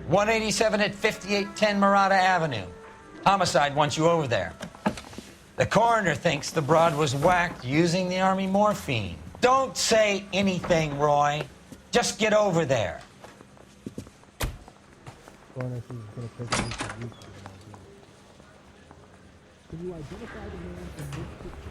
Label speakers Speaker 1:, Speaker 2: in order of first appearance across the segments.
Speaker 1: 187 at 5810 Murata Avenue. Homicide wants you over there. The coroner thinks the broad was whacked using the Army morphine. Don't say anything, Roy. Just get over there.
Speaker 2: Coroner says it's going to take at least a week. Can you identify the man in this picture?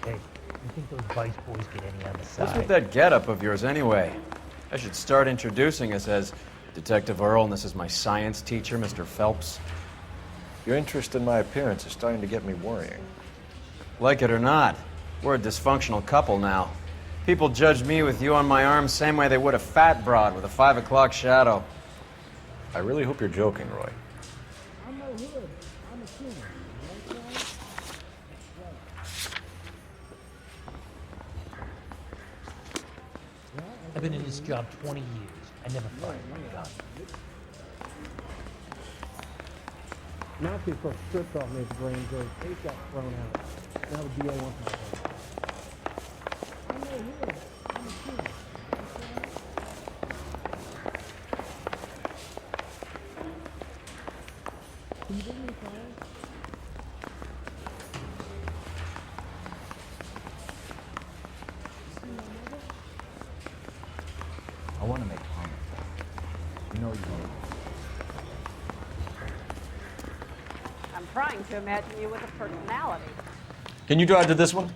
Speaker 2: Hey, you think those Vice boys get any on the side?
Speaker 3: What's with that getup of yours anyway? I should start introducing us as Detective Earl, and this is my science teacher, Mr. Phelps.
Speaker 4: Your interest in my appearance is starting to get me worrying.
Speaker 3: Like it or not, we're a dysfunctional couple now. People judge me with you on my arm same way they would a fat broad with a 5 o'clock shadow.
Speaker 4: I really hope you're joking, Roy.
Speaker 2: I'm no hood. I'm a human. I've been in this job 20 years. I never fired my gun. Nazi, of course, stripped off me at the grand jury. Case got thrown out. Now the DA wants my gun. I'm no hood. I'm a human. Can you bring me a call?
Speaker 5: I want to make comments. You know you will.
Speaker 6: I'm trying to imagine you with a personality.
Speaker 4: Can you drive to this one?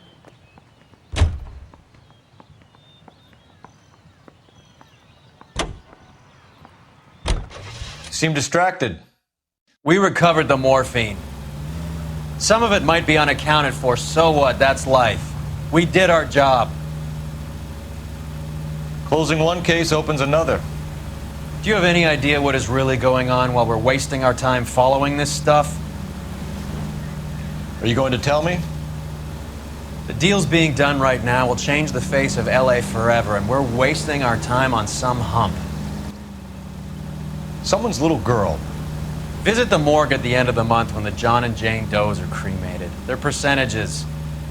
Speaker 4: Seem distracted.
Speaker 3: We recovered the morphine. Some of it might be unaccounted for, so what? That's life. We did our job.
Speaker 4: Closing one case opens another.
Speaker 3: Do you have any idea what is really going on while we're wasting our time following this stuff?
Speaker 4: Are you going to tell me?
Speaker 3: The deals being done right now will change the face of L.A. forever, and we're wasting our time on some hump.
Speaker 4: Someone's little girl.
Speaker 3: Visit the morgue at the end of the month when the John and Jane Does are cremated. Their percentages.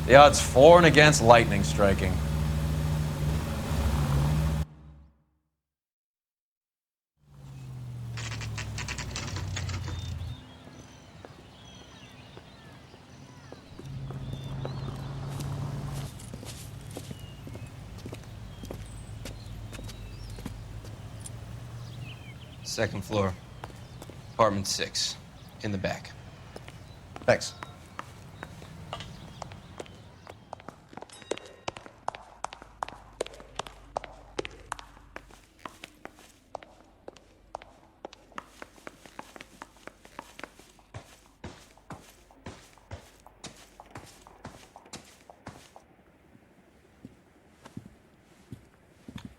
Speaker 3: The odds for and against lightning striking.
Speaker 7: Second floor, apartment 6, in the back.
Speaker 4: Thanks.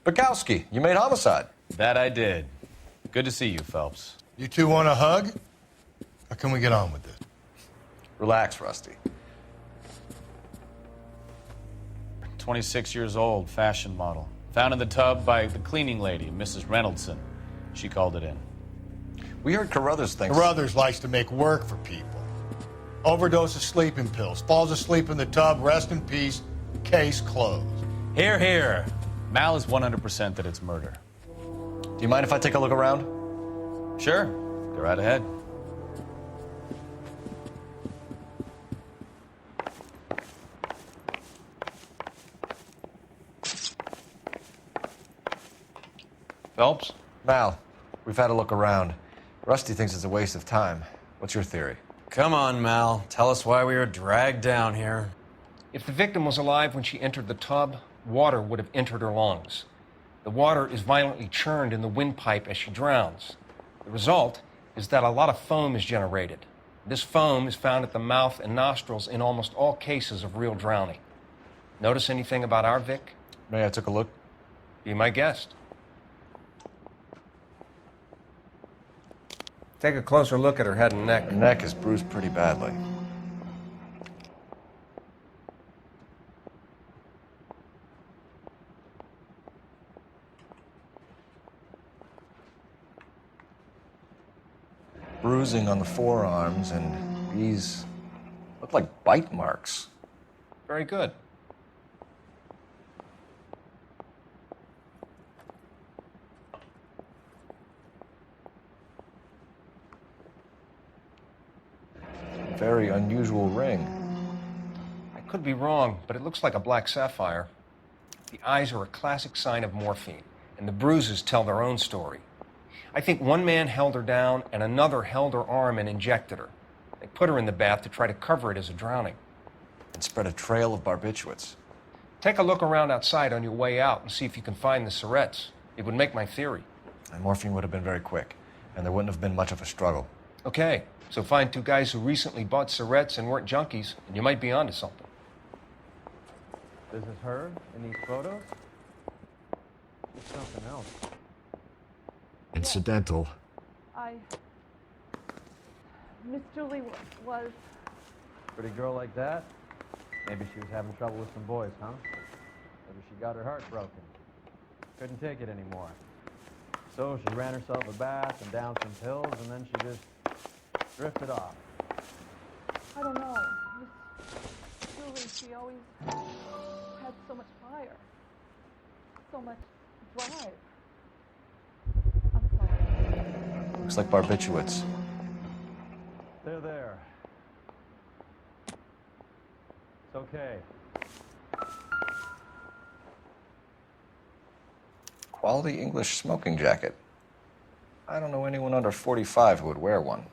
Speaker 4: Bukowski, you made homicide.
Speaker 8: That I did. Good to see you, Phelps.
Speaker 9: You two want a hug? Or can we get on with it?
Speaker 4: Relax, Rusty.
Speaker 8: 26 years old, fashion model. Found in the tub by the cleaning lady, Mrs. Reynoldson. She called it in.
Speaker 4: We heard Carruthers thinks...
Speaker 9: Carruthers likes to make work for people. Overdose of sleeping pills. Falls asleep in the tub. Rest in peace. Case closed.
Speaker 8: Here, here. Mal is 100% that it's murder.
Speaker 4: Do you mind if I take a look around?
Speaker 8: Sure. Go right ahead. Phelps?
Speaker 4: Mal, we've had a look around. Rusty thinks it's a waste of time. What's your theory?
Speaker 3: Come on, Mal. Tell us why we were dragged down here.
Speaker 10: If the victim was alive when she entered the tub, water would have entered her lungs. The water is violently churned in the windpipe as she drowns. The result is that a lot of foam is generated. This foam is found at the mouth and nostrils in almost all cases of real drowning. Notice anything about our Vic?
Speaker 4: May I take a look?
Speaker 10: Be my guest. Take a closer look at her head and neck.
Speaker 4: Her neck is bruised pretty badly. Bruising on the forearms, and these look like bite marks.
Speaker 10: Very good.
Speaker 4: Very unusual ring.
Speaker 10: I could be wrong, but it looks like a black sapphire. The eyes are a classic sign of morphine, and the bruises tell their own story. I think one man held her down and another held her arm and injected her. They put her in the bath to try to cover it as a drowning.
Speaker 4: And spread a trail of barbiturates.
Speaker 10: Take a look around outside on your way out and see if you can find the syrettes. It would make my theory.
Speaker 4: And morphine would have been very quick, and there wouldn't have been much of a struggle.
Speaker 10: Okay, so find two guys who recently bought syrettes and weren't junkies, and you might be onto something.
Speaker 3: This is her in these photos? It's something else.
Speaker 4: Incidental.
Speaker 6: Miss Julie was...
Speaker 3: Pretty girl like that? Maybe she was having trouble with some boys, huh? Maybe she got her heart broken. Couldn't take it anymore. So she ran herself a bath and down some pills, and then she just drifted off.
Speaker 6: I don't know. Miss Julie, she always had so much fire. So much drive. I'm sorry.
Speaker 4: Looks like barbiturates.
Speaker 3: They're there. It's okay.
Speaker 4: Quality English smoking jacket. I don't know anyone under 45 who would wear one.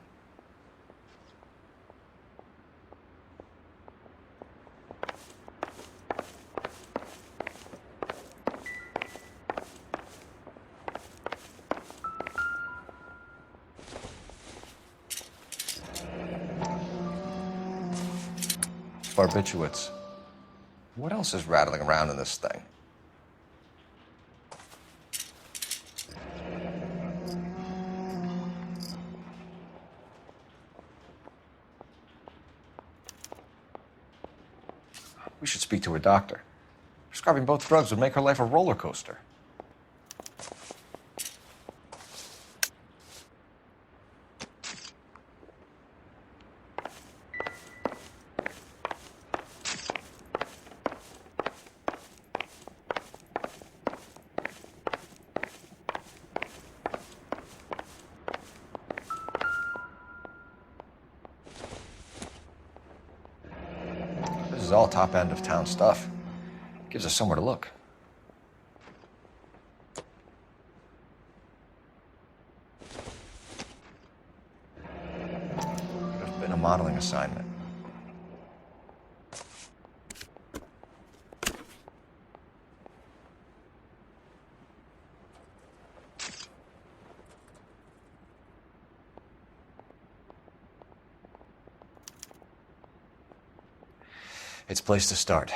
Speaker 4: Barbiturates. What else is rattling around in this thing? We should speak to her doctor. Prescribing both drugs would make her life a roller coaster. This is all top end of town stuff. Gives us somewhere to look. Could have been a modeling assignment. It's a place to start.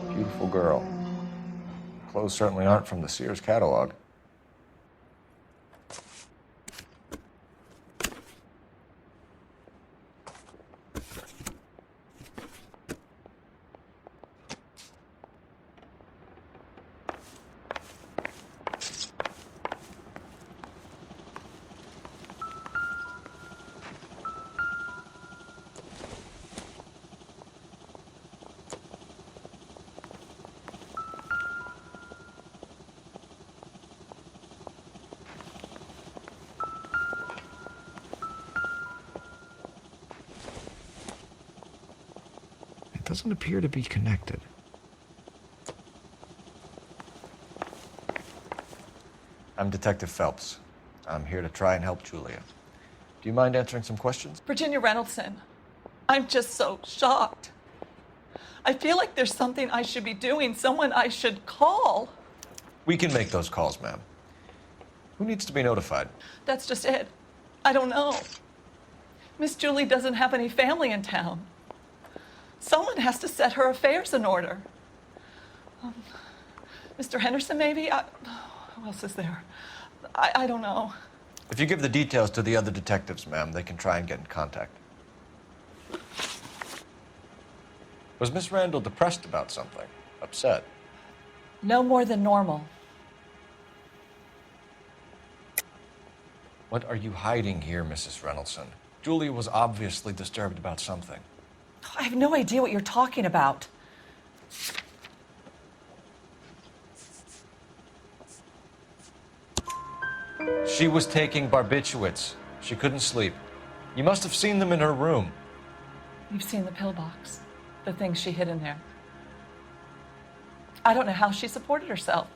Speaker 4: Beautiful girl. Clothes certainly aren't from the Sears catalog. Doesn't appear to be connected. I'm Detective Phelps. I'm here to try and help Julia. Do you mind answering some questions?
Speaker 11: Virginia Reynoldson, I'm just so shocked. I feel like there's something I should be doing, someone I should call.
Speaker 4: We can make those calls, ma'am. Who needs to be notified?
Speaker 11: That's just it. I don't know. Miss Julie doesn't have any family in town. Someone has to set her affairs in order. Mr. Henderson, maybe? Who else is there? I don't know.
Speaker 4: If you give the details to the other detectives, ma'am, they can try and get in contact. Was Miss Randall depressed about something? Upset?
Speaker 11: No more than normal.
Speaker 4: What are you hiding here, Mrs. Reynolds? Julia was obviously disturbed about something.
Speaker 11: I have no idea what you're talking about.
Speaker 4: She was taking barbiturates. She couldn't sleep. You must have seen them in her room.
Speaker 11: You've seen the pillbox, the things she hid in there. I don't know how she supported herself.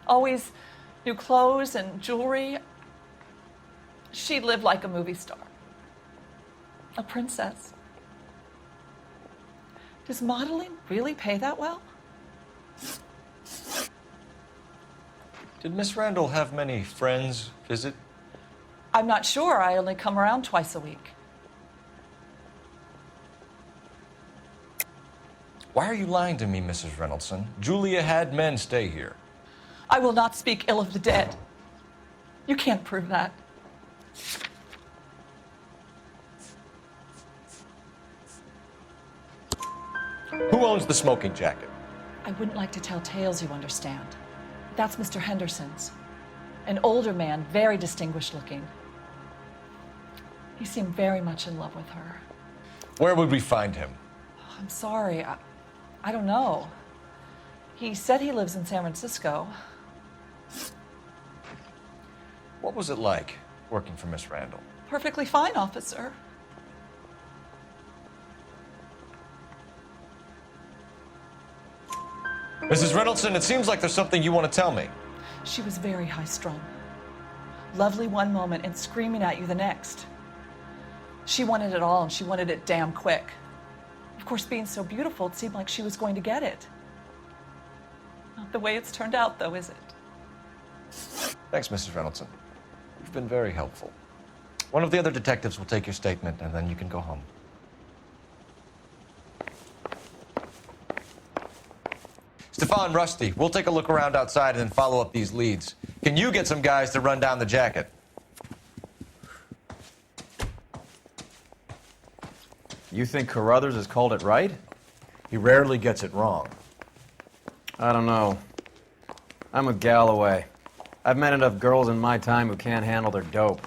Speaker 11: Always new clothes and jewelry. She lived like a movie star. A princess. Does modeling really pay that well?
Speaker 4: Did Miss Randall have many friends visit?
Speaker 11: I'm not sure. I only come around twice a week.
Speaker 4: Why are you lying to me, Mrs. Reynolds? Julia had men stay here.
Speaker 11: I will not speak ill of the dead. You can't prove that.
Speaker 4: Who owns the smoking jacket?
Speaker 11: I wouldn't like to tell tales, you understand. That's Mr. Henderson's. An older man, very distinguished looking. He seemed very much in love with her.
Speaker 4: Where would we find him?
Speaker 11: I'm sorry, I don't know. He said he lives in San Francisco.
Speaker 4: What was it like working for Miss Randall?
Speaker 11: Perfectly fine, officer.
Speaker 4: Mrs. Reynolds, it seems like there's something you want to tell me.
Speaker 11: She was very high-strung. Lovely one moment and screaming at you the next. She wanted it all, and she wanted it damn quick. Of course, being so beautiful, it seemed like she was going to get it. Not the way it's turned out, though, is it?
Speaker 4: Thanks, Mrs. Reynolds. You've been very helpful. One of the other detectives will take your statement, and then you can go home. Stefan, Rusty, we'll take a look around outside and then follow up these leads. Can you get some guys to run down the jacket?
Speaker 3: You think Carruthers has called it right?
Speaker 4: He rarely gets it wrong.
Speaker 3: I don't know. I'm with Galloway. I've met enough girls in my time who can't handle their dope.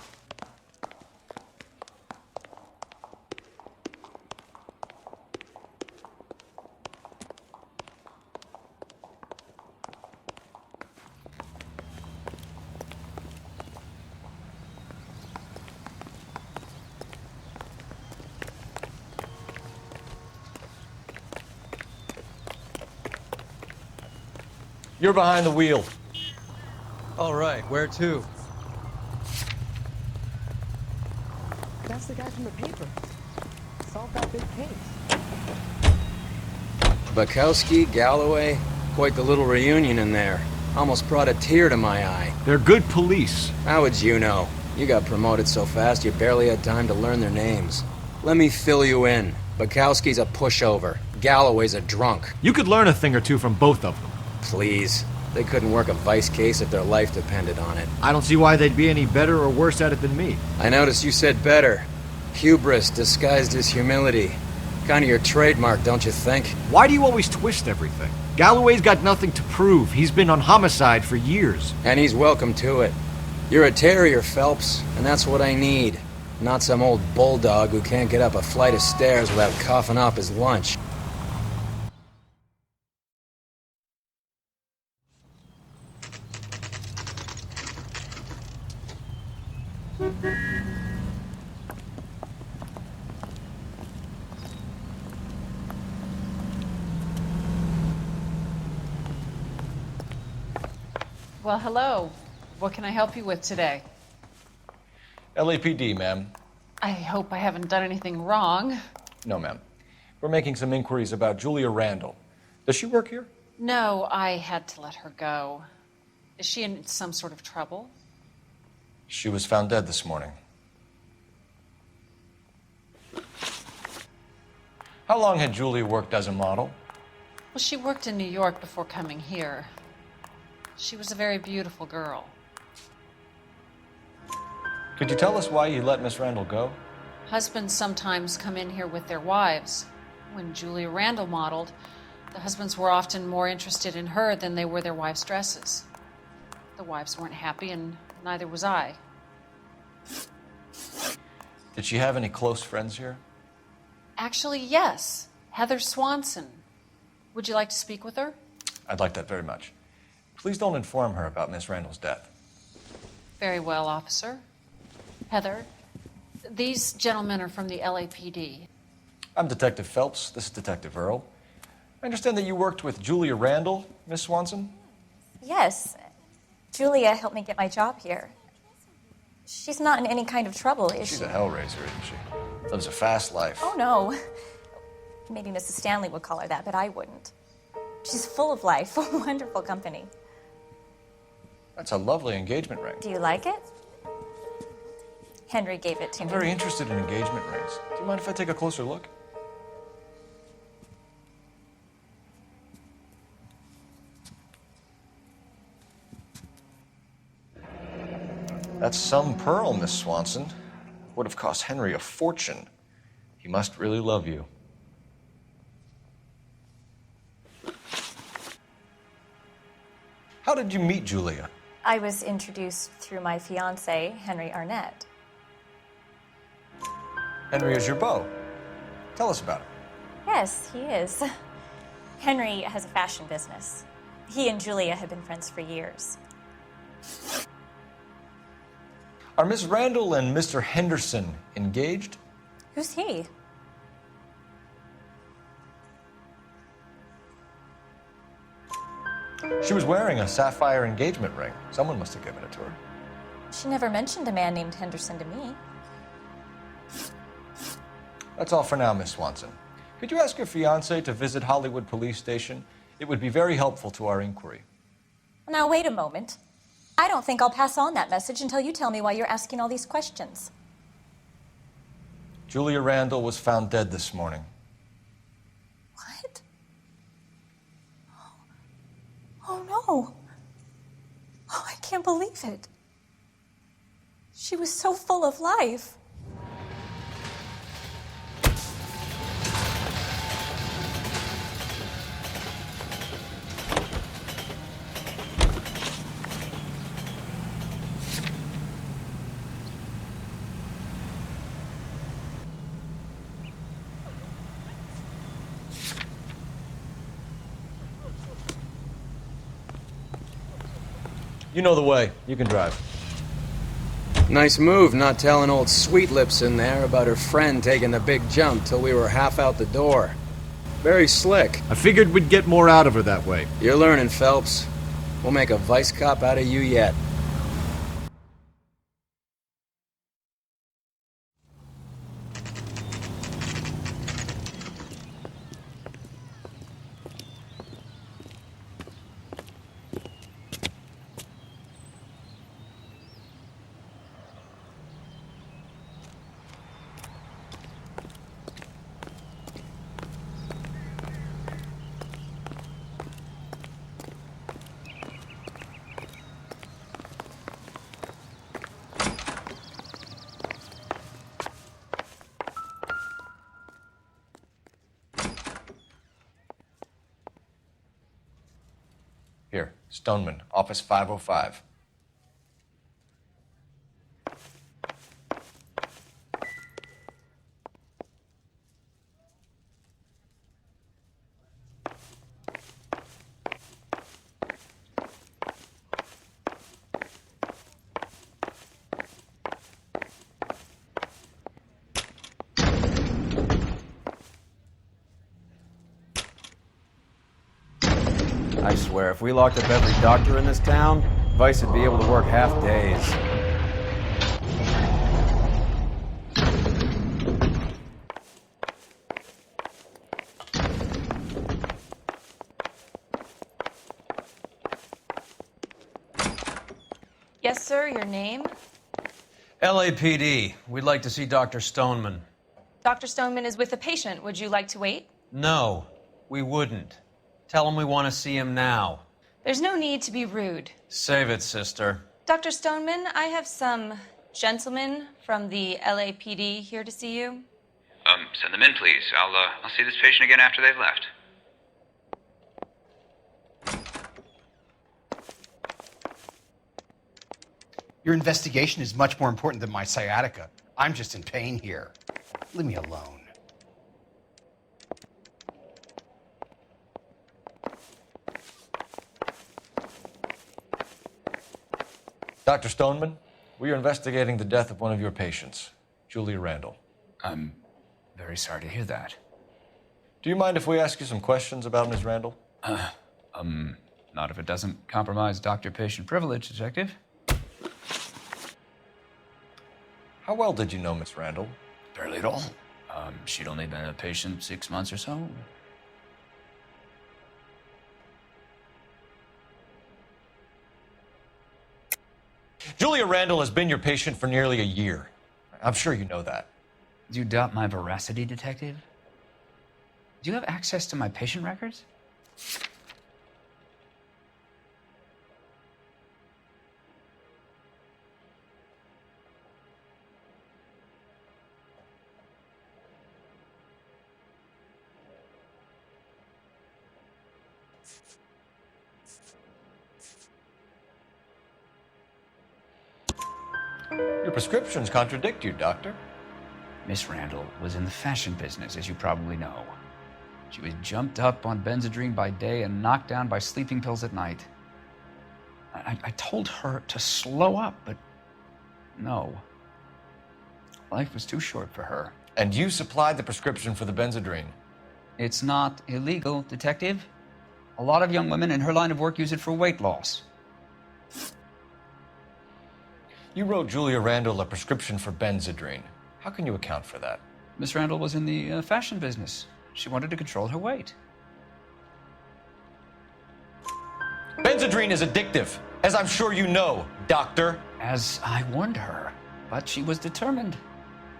Speaker 4: You're behind the wheel.
Speaker 3: All right, where to?
Speaker 2: That's the guy from the paper. Solved that big case.
Speaker 7: Bukowski, Galloway, quite the little reunion in there. Almost brought a tear to my eye.
Speaker 12: They're good police.
Speaker 7: How would you know? You got promoted so fast you barely had time to learn their names. Let me fill you in. Bukowski's a pushover. Galloway's a drunk.
Speaker 12: You could learn a thing or two from both of them.
Speaker 7: Please. They couldn't work a vice case if their life depended on it.
Speaker 12: I don't see why they'd be any better or worse at it than me.
Speaker 7: I noticed you said better. Hubris disguised as humility. Kind of your trademark, don't you think?
Speaker 12: Why do you always twist everything? Galloway's got nothing to prove. He's been on homicide for years.
Speaker 7: And he's welcome to it. You're a terrier, Phelps, and that's what I need. Not some old bulldog who can't get up a flight of stairs without coughing up his lunch.
Speaker 6: Well, hello. What can I help you with today?
Speaker 4: LAPD, ma'am.
Speaker 6: I hope I haven't done anything wrong.
Speaker 4: No, ma'am. We're making some inquiries about Julia Randall. Does she work here?
Speaker 6: No, I had to let her go. Is she in some sort of trouble?
Speaker 4: She was found dead this morning. How long had Julia worked as a model?
Speaker 6: Well, she worked in New York before coming here. She was a very beautiful girl.
Speaker 4: Could you tell us why you let Miss Randall go?
Speaker 6: Husbands sometimes come in here with their wives. When Julia Randall modeled, the husbands were often more interested in her than they were their wives' dresses. The wives weren't happy, and neither was I.
Speaker 4: Did she have any close friends here?
Speaker 6: Actually, yes. Heather Swanson. Would you like to speak with her?
Speaker 4: I'd like that very much. Please don't inform her about Miss Randall's death.
Speaker 6: Very well, officer. Heather, these gentlemen are from the LAPD.
Speaker 4: I'm Detective Phelps. This is Detective Earl. I understand that you worked with Julia Randall, Miss Swanson?
Speaker 13: Yes. Julia helped me get my job here. She's not in any kind of trouble, is she?
Speaker 4: She's a hellraiser, isn't she? Lives a fast life.
Speaker 13: Oh, no. Maybe Mrs. Stanley would call her that, but I wouldn't. She's full of life, wonderful company.
Speaker 4: That's a lovely engagement ring.
Speaker 13: Do you like it? Henry gave it to me.
Speaker 4: I'm very interested in engagement rings. Do you mind if I take a closer look? That's some pearl, Miss Swanson. Would have cost Henry a fortune. He must really love you. How did you meet Julia?
Speaker 13: I was introduced through my fiancé, Henry Arnett.
Speaker 4: Henry is your beau. Tell us about him.
Speaker 13: Yes, he is. Henry has a fashion business. He and Julia have been friends for years.
Speaker 4: Are Miss Randall and Mr. Henderson engaged?
Speaker 13: Who's he?
Speaker 4: She was wearing a sapphire engagement ring. Someone must have given it to her.
Speaker 13: She never mentioned a man named Henderson to me.
Speaker 4: That's all for now, Miss Swanson. Could you ask your fiancé to visit Hollywood Police Station? It would be very helpful to our inquiry.
Speaker 13: Now, wait a moment. I don't think I'll pass on that message until you tell me why you're asking all these questions.
Speaker 4: Julia Randall was found dead this morning.
Speaker 13: What? Oh, no. Oh, I can't believe it. She was so full of life.
Speaker 4: You know the way. You can drive.
Speaker 7: Nice move not telling old Sweet Lips in there about her friend taking the big jump till we were half out the door. Very slick.
Speaker 12: I figured we'd get more out of her that way.
Speaker 7: You're learning, Phelps. We'll make a vice cop out of you yet.
Speaker 4: Here, Stoneman, office 505.
Speaker 3: I swear, if we locked up every doctor in this town, Vice would be able to work half days.
Speaker 11: Yes, sir, your name?
Speaker 8: LAPD. We'd like to see Dr. Stoneman.
Speaker 14: Dr. Stoneman is with a patient. Would you like to wait?
Speaker 7: No, we wouldn't. Tell him we want to see him now.
Speaker 14: There's no need to be rude.
Speaker 7: Save it, sister.
Speaker 14: Dr. Stoneman, I have some gentlemen from the LAPD here to see you.
Speaker 15: Send them in, please. I'll see this patient again after they've left.
Speaker 16: Your investigation is much more important than my sciatica. I'm just in pain here. Leave me alone.
Speaker 4: Dr. Stoneman, we are investigating the death of one of your patients, Julia Randall.
Speaker 15: I'm very sorry to hear that.
Speaker 4: Do you mind if we ask you some questions about Ms. Randall?
Speaker 15: Not if it doesn't compromise doctor-patient privilege, Detective.
Speaker 4: How well did you know Miss Randall?
Speaker 15: Barely at all. She'd only been a patient 6 months or so.
Speaker 4: Julia Randall has been your patient for nearly a year. I'm sure you know that.
Speaker 15: Do you doubt my veracity, Detective? Do you have access to my patient records?
Speaker 4: Your prescriptions contradict you, Doctor.
Speaker 15: Miss Randall was in the fashion business, as you probably know. She was jumped up on Benzedrine by day and knocked down by sleeping pills at night. I told her to slow up, but no. Life was too short for her.
Speaker 4: And you supplied the prescription for the Benzedrine.
Speaker 15: It's not illegal, Detective. A lot of young women in her line of work use it for weight loss.
Speaker 4: You wrote Julia Randall a prescription for Benzedrine. How can you account for that?
Speaker 15: Miss Randall was in the fashion business. She wanted to control her weight.
Speaker 4: Benzedrine is addictive, as I'm sure you know, Doctor.
Speaker 15: As I warned her, but she was determined.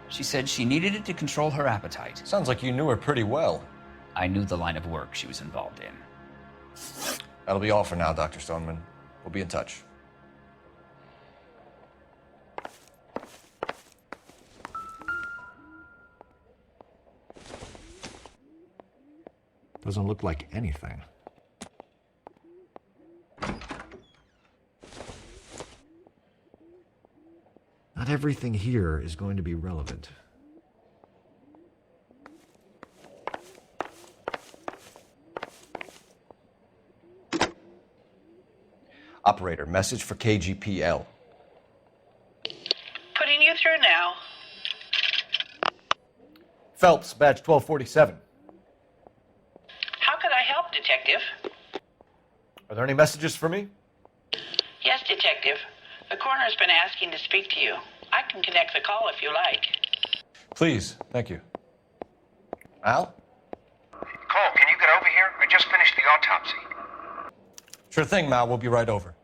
Speaker 15: She said she needed it to control her appetite.
Speaker 4: Sounds like you knew her pretty well.
Speaker 15: I knew the line of work she was involved in.
Speaker 4: That'll be all for now, Dr. Stoneman. We'll be in touch.
Speaker 12: Doesn't look like anything. Not everything here is going to be relevant.
Speaker 4: Operator, message for KGPL.
Speaker 17: Putting you through now.
Speaker 12: Phelps, badge 1247.
Speaker 17: How could I help, Detective?
Speaker 12: Are there any messages for me?
Speaker 17: Yes, Detective. The coroner's been asking to speak to you. I can connect the call if you like.
Speaker 4: Please, thank you. Al?
Speaker 18: Cole, can you get over here? I just finished the autopsy.
Speaker 4: Sure thing, Mal. We'll be right over.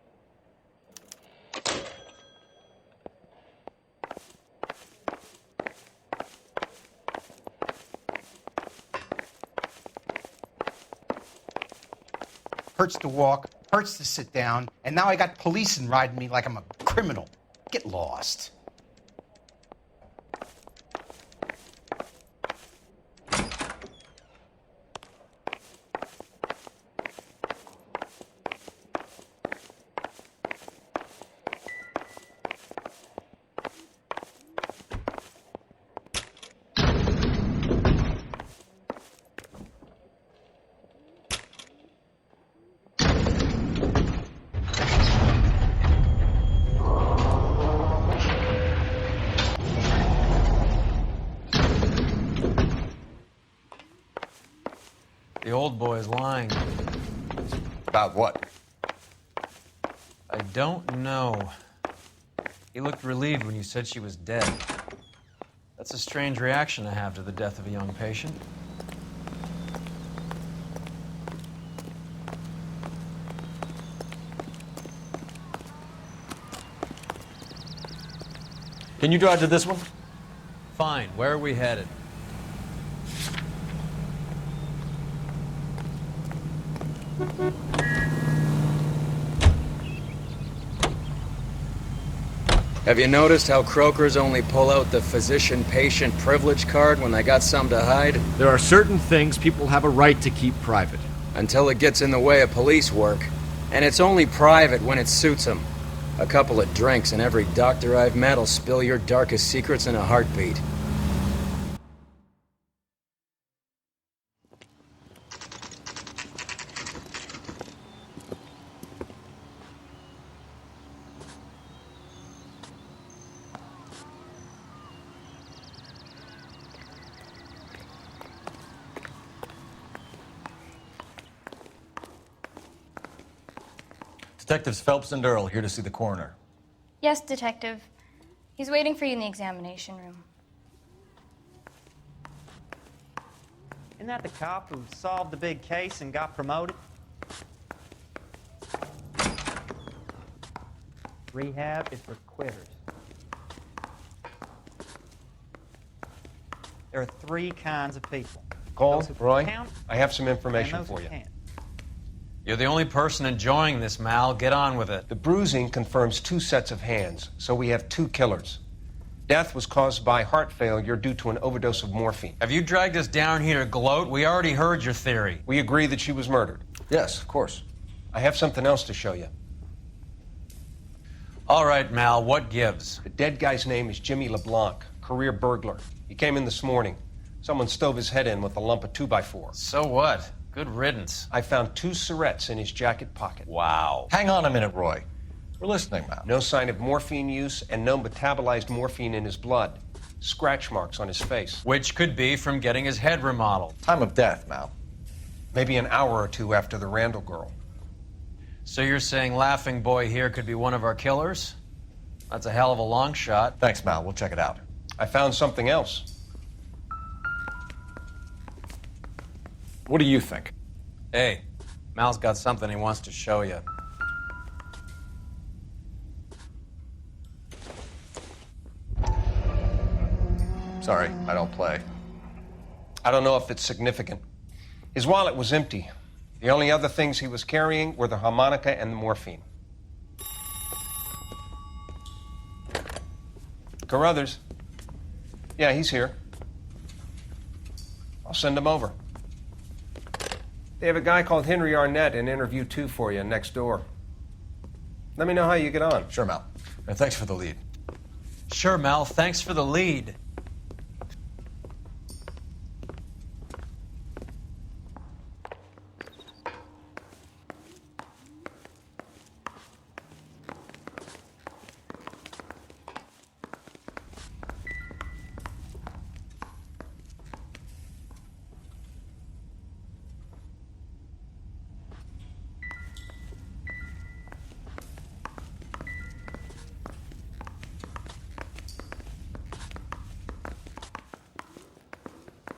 Speaker 16: Hurts to walk, hurts to sit down, and now I got police riding me like I'm a criminal. Get lost.
Speaker 7: The old boy is lying.
Speaker 4: About what?
Speaker 7: I don't know. He looked relieved when you said she was dead. That's a strange reaction to have to the death of a young patient.
Speaker 4: Can you drive to this one?
Speaker 7: Fine. Where are we headed? Have you noticed how croakers only pull out the physician-patient privilege card when they got something to hide?
Speaker 12: There are certain things people have a right to keep private.
Speaker 7: Until it gets in the way of police work. And it's only private when it suits them. A couple of drinks and every doctor I've met will spill your darkest secrets in a heartbeat.
Speaker 4: Detectives Phelps and Earl here to see the coroner.
Speaker 19: Yes, Detective. He's waiting for you in the examination room.
Speaker 20: Isn't that the cop who solved the big case and got promoted? Rehab is for quitters. There are three kinds of people.
Speaker 10: Cole,
Speaker 20: Those who
Speaker 10: Roy,
Speaker 20: count,
Speaker 10: I have some
Speaker 20: and
Speaker 10: information
Speaker 20: those
Speaker 10: for
Speaker 20: who
Speaker 10: you.
Speaker 20: can't.
Speaker 8: You're the only person enjoying this, Mal. Get on with it.
Speaker 10: The bruising confirms 2 sets of hands, so we have 2 killers. Death was caused by heart failure due to an overdose of morphine.
Speaker 8: Have you dragged us down here to gloat? We already heard your theory.
Speaker 10: We agree that she was murdered.
Speaker 4: Yes, of course.
Speaker 10: I have something else to show you.
Speaker 8: All right, Mal, what gives?
Speaker 10: The dead guy's name is Jimmy Leblanc, career burglar. He came in this morning. Someone stove his head in with a lump of 2x4.
Speaker 8: So what? Good riddance.
Speaker 10: I found 2 syrettes in his jacket pocket.
Speaker 8: Wow.
Speaker 4: Hang on a minute, Roy. We're listening, Mal.
Speaker 10: No sign of morphine use and no metabolized morphine in his blood. Scratch marks on his face.
Speaker 8: Which could be from getting his head remodeled.
Speaker 4: Time of death, Mal.
Speaker 10: Maybe an hour or 2 after the Randall girl.
Speaker 8: So you're saying Laughing Boy here could be one of our killers? That's a hell of a long shot.
Speaker 4: Thanks, Mal. We'll check it out.
Speaker 10: I found something else.
Speaker 4: What do you think?
Speaker 8: Hey, Mal's got something he wants to show you.
Speaker 4: Sorry, I don't play.
Speaker 10: I don't know if it's significant. His wallet was empty. The only other things he was carrying were the harmonica and the morphine. Carruthers. Yeah, he's here. I'll send him over. They have a guy called Henry Arnett in interview 2 for you next door. Let me know how you get on.
Speaker 4: Sure, Mal. And thanks for the lead.
Speaker 8: Sure, Mal. Thanks for the lead.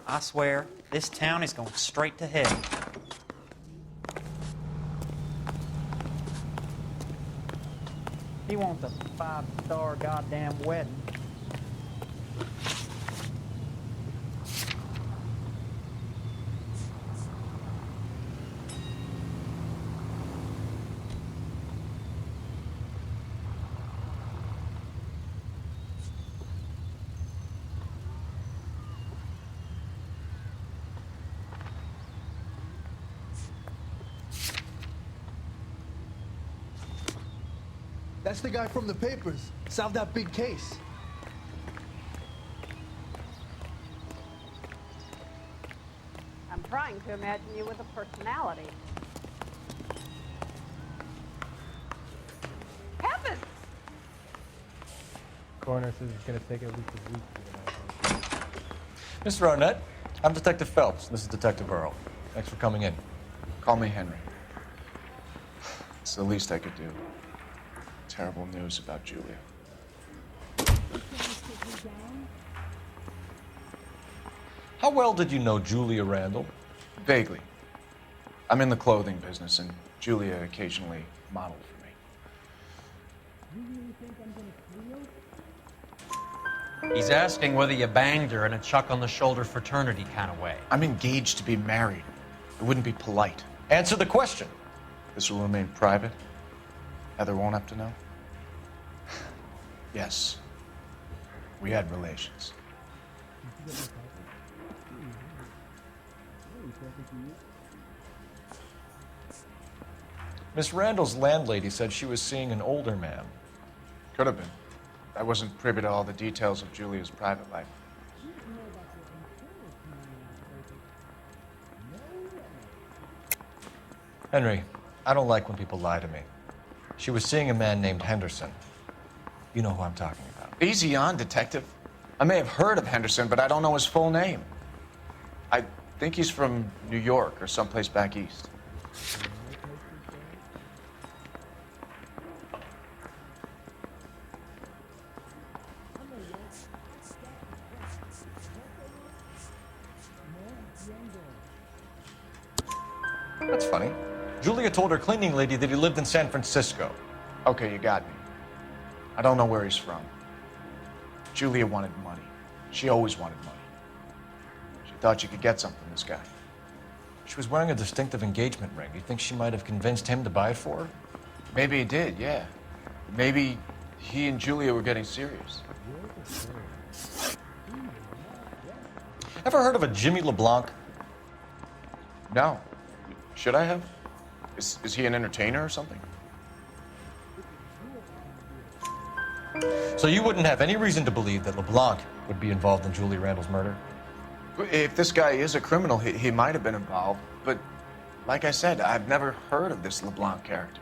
Speaker 20: I swear, this town is going straight to hell. He wants a 5-star goddamn wedding.
Speaker 2: That's the guy from the papers. Solved that big case.
Speaker 21: I'm trying to imagine you with a personality. Heavens!
Speaker 2: Coroner says it's gonna take at least a week to get him out.
Speaker 4: Mr. Arnett, I'm Detective Phelps. This is Detective Earl. Thanks for coming in.
Speaker 5: Call me Henry. It's the least I could do. Terrible news about Julia.
Speaker 4: How well did you know Julia Randall?
Speaker 5: Vaguely. I'm in the clothing business, and Julia occasionally modeled for me.
Speaker 8: He's asking whether you banged her in a chuck-on-the-shoulder fraternity kind of way.
Speaker 5: I'm engaged to be married. It wouldn't be polite.
Speaker 4: Answer the question.
Speaker 5: This will remain private? Heather won't have to know? Yes. We had relations.
Speaker 4: Miss Randall's landlady said she was seeing an older man.
Speaker 5: Could have been. I wasn't privy to all the details of Julia's private life.
Speaker 4: Henry, I don't like when people lie to me. She was seeing a man named Henderson. You know who I'm talking about.
Speaker 5: Easy on, Detective. I may have heard of Henderson, but I don't know his full name. I think he's from New York or someplace back east.
Speaker 4: That's funny. Julia told her cleaning lady that he lived in San Francisco.
Speaker 5: Okay, you got me. I don't know where he's from. Julia wanted money. She always wanted money. She thought she could get some from this guy.
Speaker 4: She was wearing a distinctive engagement ring. You think she might have convinced him to buy it for her?
Speaker 5: Maybe he did, yeah. Maybe he and Julia were getting serious.
Speaker 4: Ever heard of a Jimmy Leblanc?
Speaker 5: No. Should I have? Is he an entertainer or something?
Speaker 4: So you wouldn't have any reason to believe that Leblanc would be involved in Julie Randall's murder?
Speaker 5: If this guy is a criminal, he might have been involved. But like I said, I've never heard of this Leblanc character.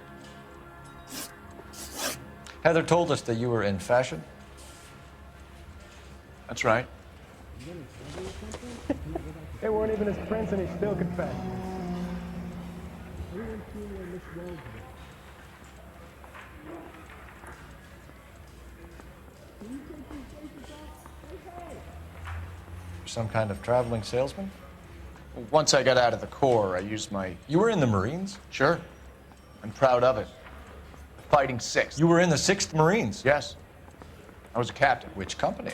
Speaker 4: Heather told us that you were in fashion.
Speaker 5: That's right.
Speaker 2: They weren't even his prints and he still confessed.
Speaker 4: Some kind of traveling salesman?
Speaker 5: Once I got out of the Corps, I used my...
Speaker 4: You were in the Marines?
Speaker 5: Sure. I'm proud of it. Fighting 6th.
Speaker 4: You were in the 6th Marines?
Speaker 5: Yes. I was a captain.
Speaker 4: Which company?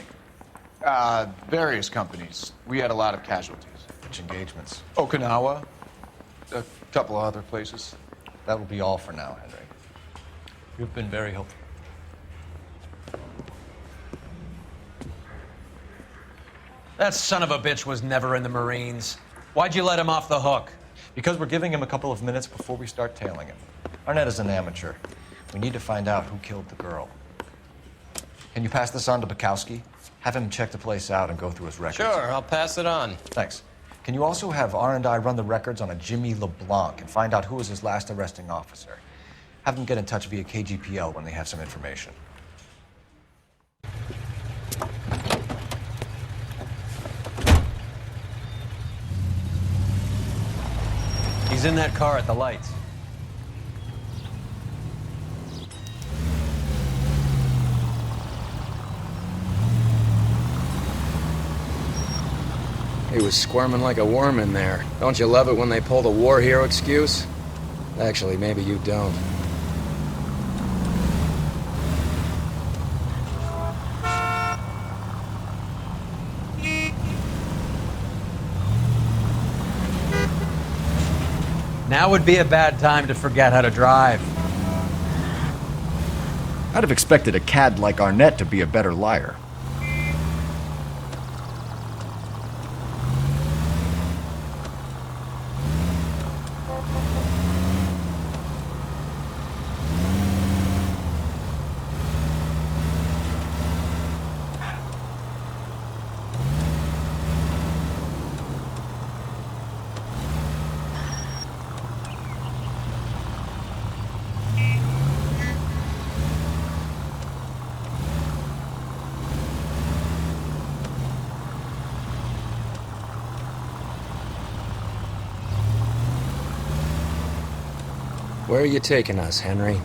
Speaker 5: Various companies. We had a lot of casualties.
Speaker 4: Which engagements?
Speaker 5: Okinawa. A couple of other places.
Speaker 4: That will be all for now, Henry. You've been very helpful.
Speaker 7: That son of a bitch was never in the Marines. Why'd you let him off the hook?
Speaker 4: Because we're giving him a couple of minutes before we start tailing him. Arnett is an amateur. We need to find out who killed the girl. Can you pass this on to Bukowski? Have him check the place out and go through his records.
Speaker 7: Sure, I'll pass it on.
Speaker 4: Thanks. Can you also have R&I run the records on a Jimmy LeBlanc and find out who was his last arresting officer? Have them get in touch via KGPL when they have some information.
Speaker 7: He's in that car at the lights. He was squirming like a worm in there. Don't you love it when they pull the war hero excuse? Actually, maybe you don't. Now would be a bad time to forget how to drive.
Speaker 12: I'd have expected a cad like Arnett to be a better liar.
Speaker 7: Where are you taking us, Henry?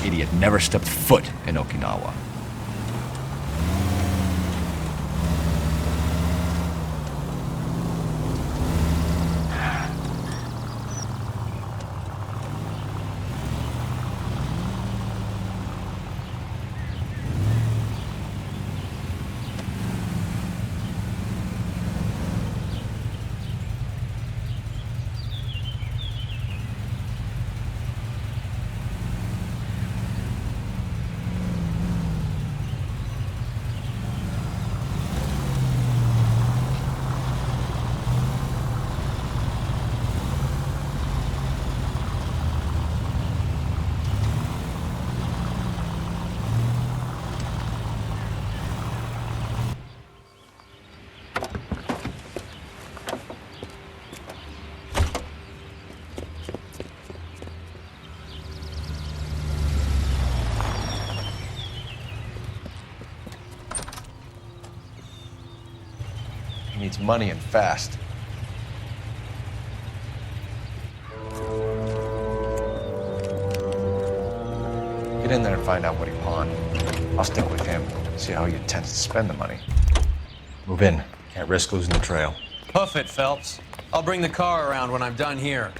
Speaker 12: idiot never stepped foot in Okinawa.
Speaker 4: He needs money and fast. Get in there and find out what he pawned. I'll stick with him, see how he intends to spend the money.
Speaker 12: Move in. Can't risk losing the trail.
Speaker 7: Hoof it, Phelps. I'll bring the car around when I'm done here.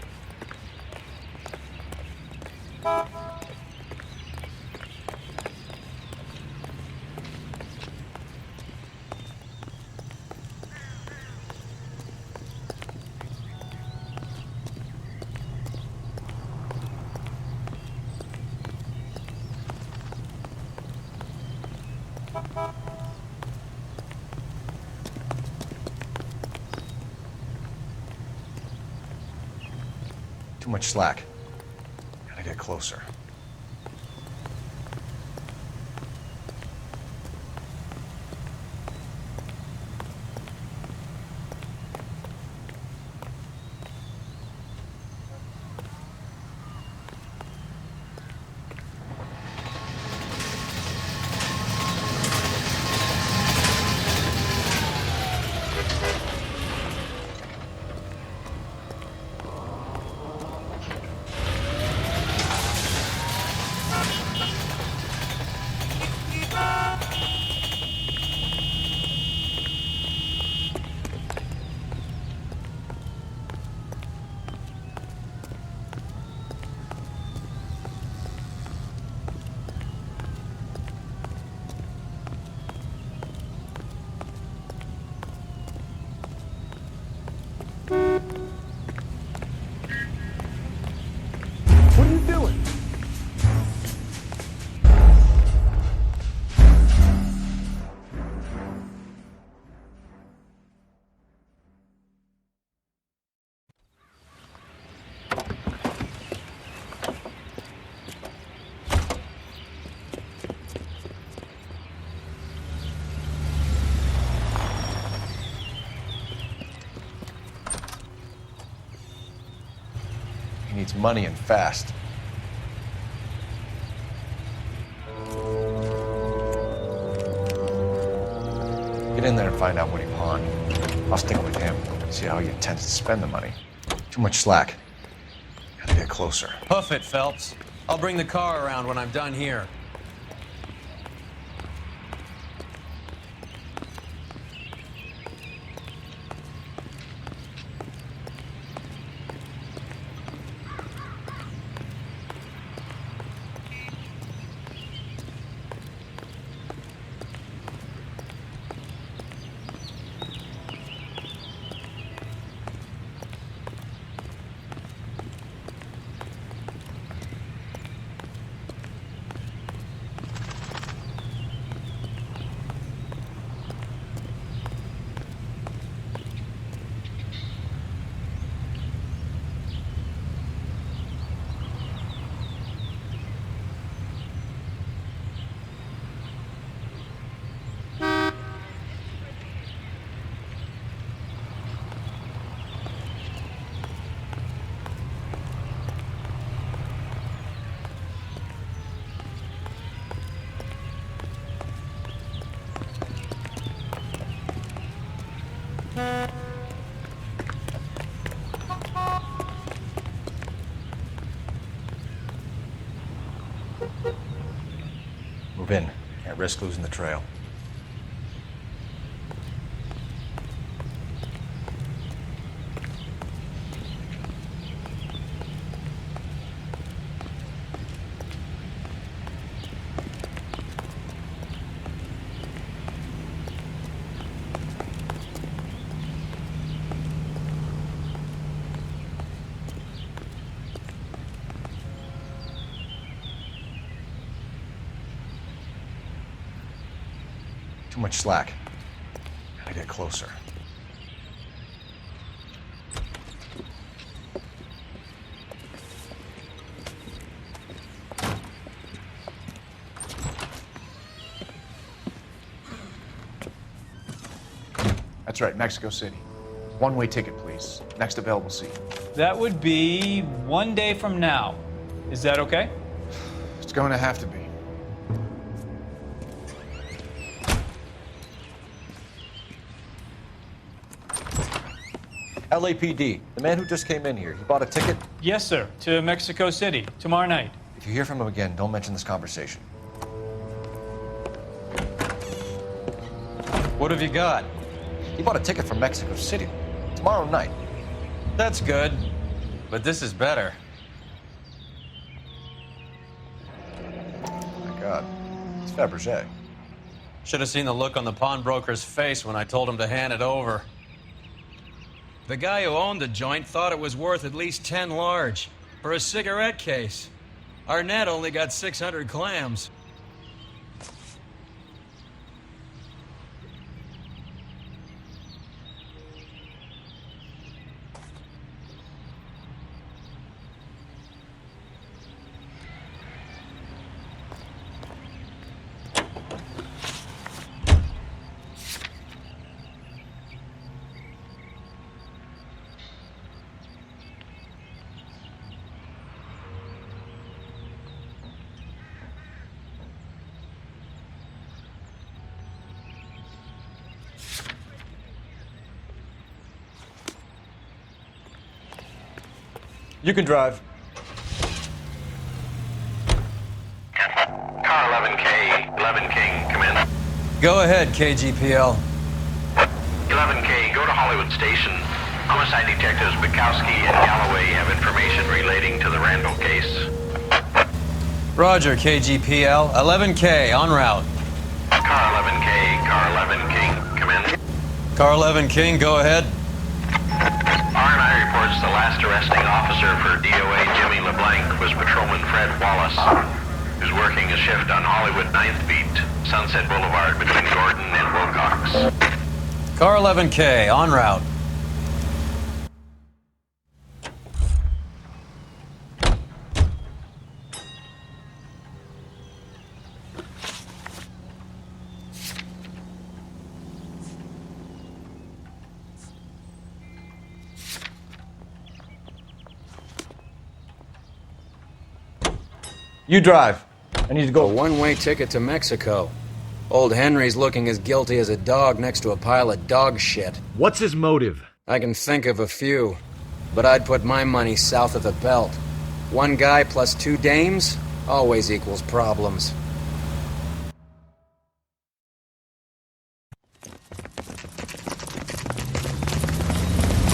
Speaker 4: Too much slack. Gotta get closer.
Speaker 2: What are you doing?
Speaker 4: He needs money and fast. Get in there and find out what he pawned. I'll stick with him, see how he intends to spend the money. Too much slack. Gotta get closer.
Speaker 7: Hoof it, Phelps. I'll bring the car around when I'm done here.
Speaker 4: Move in. Can't risk losing the trail. Too much slack. Gotta get closer.
Speaker 5: That's right, Mexico City. One-way ticket, please. Next available seat.
Speaker 1: That would be 1 day from now. Is that okay?
Speaker 5: It's going to have to be.
Speaker 4: LAPD, the man who just came in here, he bought a ticket?
Speaker 1: Yes, sir. To Mexico City, tomorrow night.
Speaker 4: If you hear from him again, don't mention this conversation.
Speaker 8: What have you got?
Speaker 4: He bought a ticket from Mexico City. Tomorrow night.
Speaker 8: That's good. But this is better.
Speaker 4: Oh my God. It's Fabergé.
Speaker 8: Should have seen the look on the pawnbroker's face when I told him to hand it over.
Speaker 7: The guy who owned the joint thought it was worth at least 10 large for a cigarette case. Arnett only got 600 clams.
Speaker 4: You can drive.
Speaker 18: Car 11K, 11 King, come in.
Speaker 7: Go ahead, KGPL.
Speaker 18: 11K, go to Hollywood Station. Homicide detectives Bukowski and Galloway have information relating to the Randall case.
Speaker 7: Roger, KGPL. 11K, en route.
Speaker 18: Car 11K, car 11 King, come in.
Speaker 7: Car 11 King, go ahead.
Speaker 18: R&I reports the last arresting officer for DOA Jimmy Leblanc was Patrolman Fred Wallace, who's working a shift on Hollywood 9th Beat, Sunset Boulevard between Gordon and Wilcox.
Speaker 7: Car 11K, en route.
Speaker 4: You drive. I need to go.
Speaker 7: A one-way ticket to Mexico. Old Henry's looking as guilty as a dog next to a pile of dog shit.
Speaker 12: What's his motive?
Speaker 7: I can think of a few, but I'd put my money south of the belt. One guy plus 2 dames always equals problems.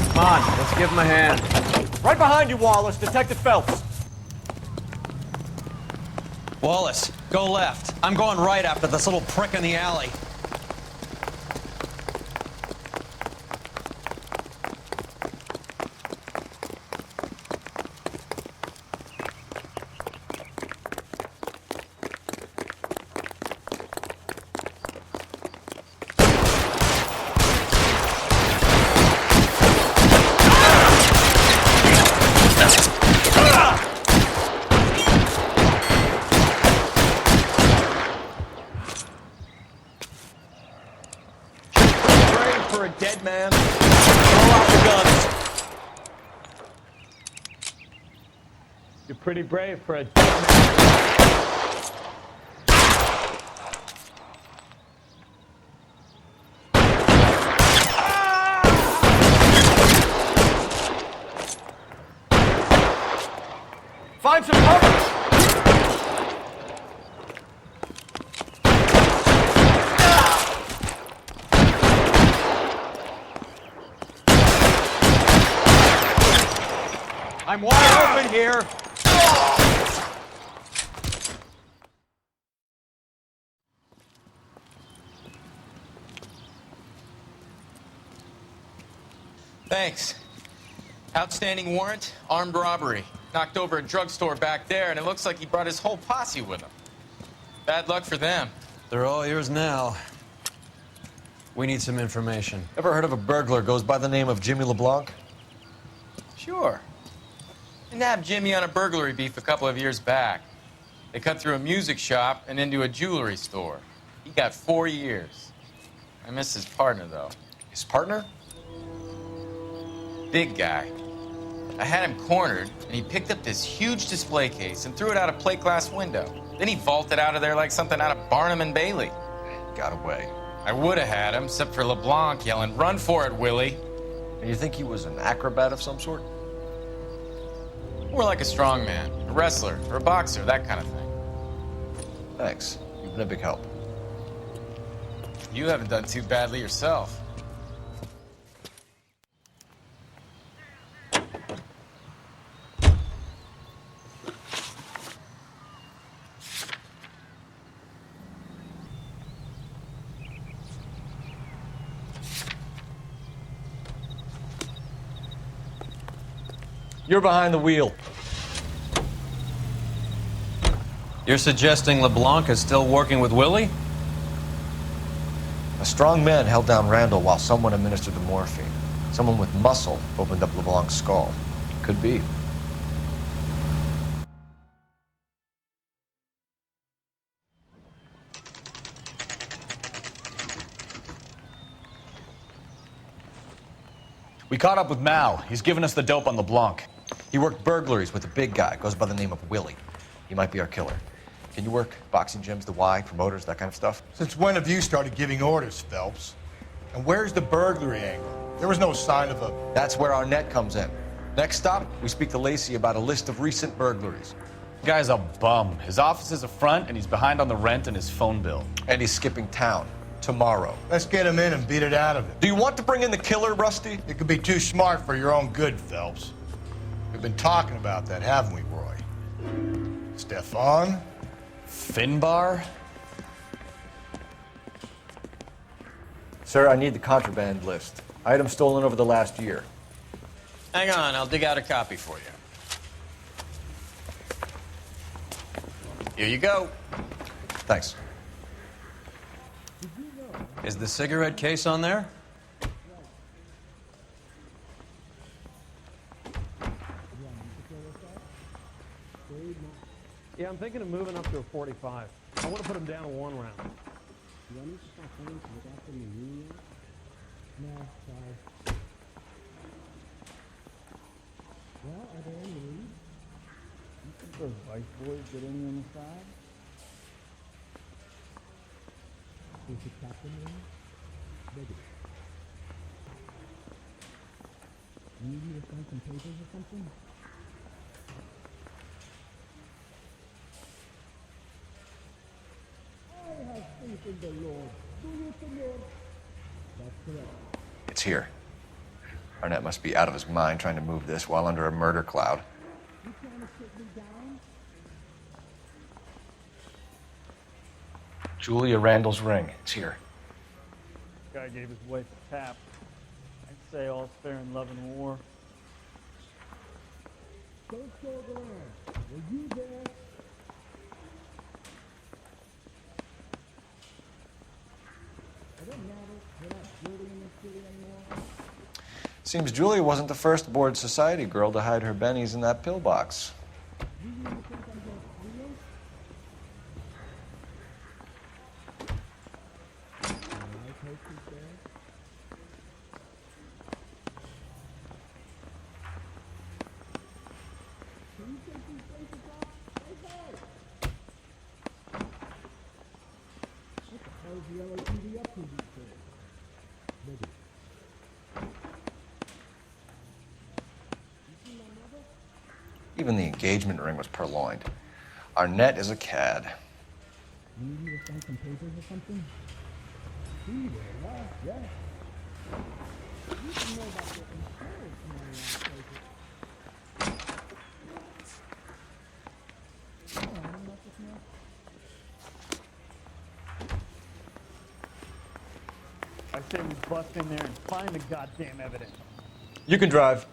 Speaker 8: Come on, let's give him a hand.
Speaker 4: Right behind you, Wallace. Detective Phelps.
Speaker 8: Wallace, go left. I'm going right after this little prick in the alley.
Speaker 4: For a dead man. Throw out the guns.
Speaker 1: You're pretty brave for a dead man.
Speaker 4: Find some cover.
Speaker 12: I'm wide open here!
Speaker 9: Thanks. Outstanding warrant, armed robbery. Knocked over a drugstore back there, and it looks like he brought his whole posse with him. Bad luck for them.
Speaker 7: They're all yours now. We need some information.
Speaker 4: Ever heard of a burglar goes by the name of Jimmy Leblanc?
Speaker 9: Sure. I nabbed Jimmy on a burglary beef a couple of years back. They cut through a music shop and into a jewelry store. He got 4 years. I miss his partner, though.
Speaker 4: His partner?
Speaker 9: Big guy. I had him cornered, and he picked up this huge display case and threw it out a plate glass window. Then he vaulted out of there like something out of Barnum and Bailey.
Speaker 4: Got away.
Speaker 9: I would have had him, except for Leblanc yelling, "Run for it, Willie!"
Speaker 4: And you think he was an acrobat of some sort?
Speaker 9: More like a strongman, a wrestler, or a boxer, that kind of thing.
Speaker 4: Thanks. You've been a big help.
Speaker 9: You haven't done too badly yourself.
Speaker 4: You're behind the wheel.
Speaker 8: You're suggesting LeBlanc is still working with Willie?
Speaker 4: A strong man held down Randall while someone administered the morphine. Someone with muscle opened up LeBlanc's skull. Could be.
Speaker 8: We caught up with Mal. He's given us the dope on LeBlanc.
Speaker 4: He worked burglaries with a big guy. Goes by the name of Willie. He might be our killer. Can you work boxing gyms, the Y, promoters, that kind of stuff?
Speaker 22: Since when have you started giving orders, Phelps? And where's the burglary angle? There was no sign of a...
Speaker 4: That's where our net comes in. Next stop, we speak to Lacey about a list of recent burglaries.
Speaker 8: The guy's a bum. His office is a front, and he's behind on the rent and his phone bill.
Speaker 4: And he's skipping town tomorrow.
Speaker 22: Let's get him in and beat it out of it.
Speaker 4: Do you want to bring in the killer, Rusty?
Speaker 22: You could be too smart for your own good, Phelps. We've been talking about that, haven't we, Roy? Stefan?
Speaker 8: Finbar?
Speaker 4: Sir, I need the contraband list. Items stolen over the last year.
Speaker 9: Hang on, I'll dig out a copy for you. Here you go.
Speaker 4: Thanks.
Speaker 8: Is the cigarette case on there?
Speaker 2: Yeah, I'm thinking of moving up to a 45. I want to put him down to 1 round. Do I need to stop playing to look after the union? No, sorry. Well, are there any leads? You think those vice boys get in on the side? Is the captain in? Maybe. You need me to sign some papers or something? I have faith in the Lord. Do you, Senor? That's correct.
Speaker 4: It's here. Arnett must be out of his mind trying to move this while under a murder cloud.
Speaker 2: You trying to sit me down?
Speaker 4: Julia Randall's ring. It's here.
Speaker 2: Guy gave his wife a tap. I'd say all's fair in love and war. Don't show the land. Were you there? It doesn't matter. We're not building in this city anymore.
Speaker 4: Seems Julia wasn't the first bored society girl to hide her bennies in that pillbox.
Speaker 2: You really think I'm going to real? How's the LAPD up to these days? Maybe. You see my mother?
Speaker 4: Even the engagement ring was purloined. Arnett is a cad.
Speaker 2: You need me to sign some papers or something? See there, yeah. You should know about the insurance money on papers. I say we bust in there and find the goddamn evidence.
Speaker 4: You can drive.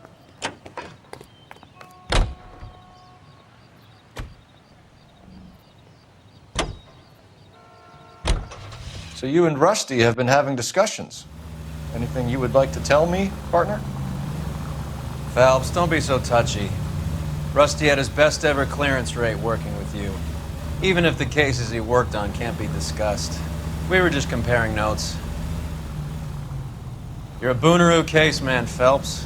Speaker 4: So you and Rusty have been having discussions. Anything you would like to tell me, partner?
Speaker 7: Phelps, don't be so touchy. Rusty had his best ever clearance rate working with you. Even if the cases he worked on can't be discussed. We were just comparing notes. You're a Booneroo case man, Phelps.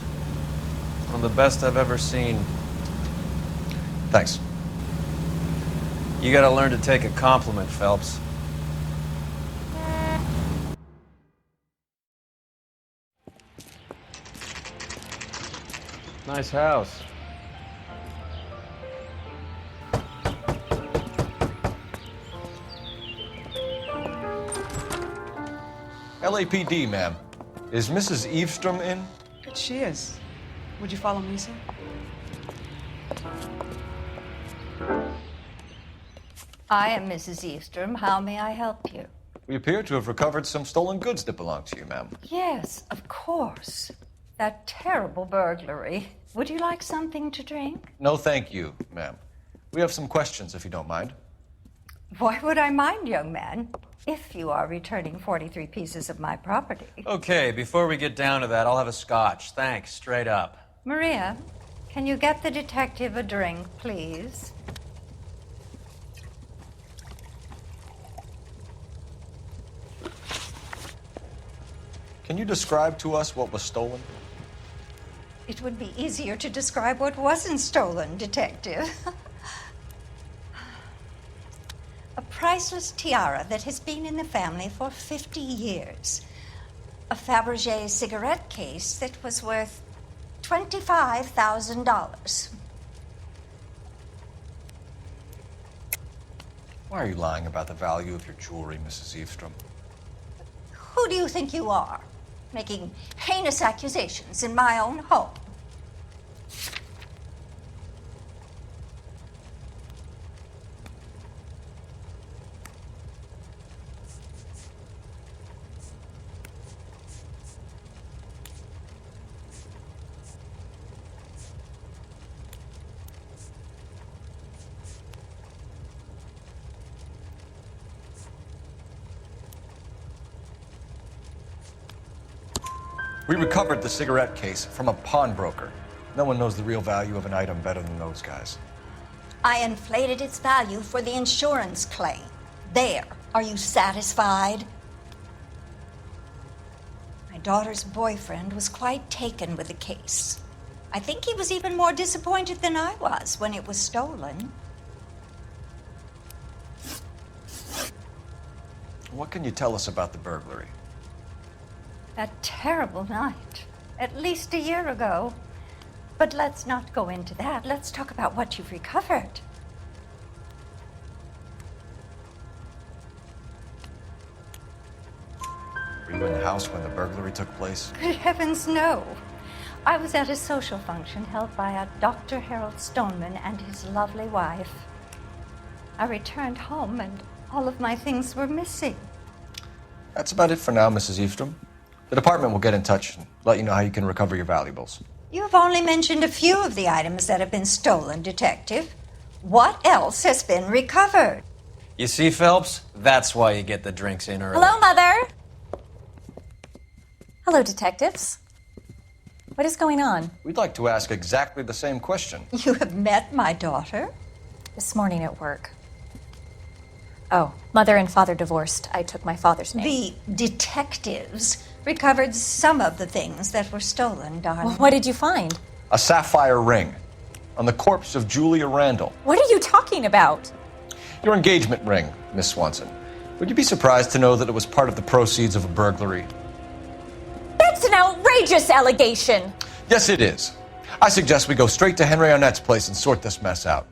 Speaker 7: One of the best I've ever seen.
Speaker 4: Thanks.
Speaker 7: You gotta learn to take a compliment, Phelps. Nice house.
Speaker 4: LAPD, ma'am. Is Mrs. Eavestrom in?
Speaker 6: She is. Would you follow me, sir?
Speaker 13: I am Mrs. Eastrom. How may I help you?
Speaker 4: We appear to have recovered some stolen goods that belong to you, ma'am.
Speaker 13: Yes, of course. That terrible burglary. Would you like something to drink?
Speaker 4: No, thank you, ma'am. We have some questions, if you don't mind.
Speaker 13: Why would I mind, young man, if you are returning 43 pieces of my property?
Speaker 7: Okay, before we get down to that, I'll have a scotch. Thanks, straight up.
Speaker 13: Maria, can you get the detective a drink, please?
Speaker 4: Can you describe to us what was stolen?
Speaker 13: It would be easier to describe what wasn't stolen, Detective. A priceless tiara that has been in the family for 50 years. A Fabergé cigarette case that was worth $25,000.
Speaker 4: Why are you lying about the value of your jewelry, Mrs. Eavestrom?
Speaker 13: Who do you think you are? Making heinous accusations in my own home.
Speaker 4: We recovered the cigarette case from a pawnbroker. No one knows the real value of an item better than those guys.
Speaker 13: I inflated its value for the insurance claim. There. Are you satisfied? My daughter's boyfriend was quite taken with the case. I think he was even more disappointed than I was when it was stolen.
Speaker 4: What can you tell us about the burglary?
Speaker 13: That terrible night, at least a year ago. But let's not go into that. Let's talk about what you've recovered.
Speaker 4: Were you in the house when the burglary took place?
Speaker 13: Good heavens, no. I was at a social function held by a Dr. Harold Stoneman and his lovely wife. I returned home and all of my things were missing.
Speaker 4: That's about it for now, Mrs. Eavestrom. The department will get in touch and let you know how you can recover your valuables.
Speaker 13: You have only mentioned a few of the items that have been stolen, Detective. What else has been recovered?
Speaker 7: You see, Phelps? That's why you get the drinks in early.
Speaker 14: Hello, Mother. Hello, detectives. What is going on?
Speaker 4: We'd like to ask exactly the same question.
Speaker 13: You have met my daughter?
Speaker 14: This morning at work. Oh, mother and father divorced. I took my father's name.
Speaker 13: The detectives recovered some of the things that were stolen, darling.
Speaker 14: Well, what did you find?
Speaker 4: A sapphire ring on the corpse of Julia Randall.
Speaker 14: What are you talking about?
Speaker 4: Your engagement ring, Miss Swanson. Would you be surprised to know that it was part of the proceeds of a burglary?
Speaker 14: That's an outrageous allegation.
Speaker 4: Yes, it is. I suggest we go straight to Henry Arnett's place and sort this mess out.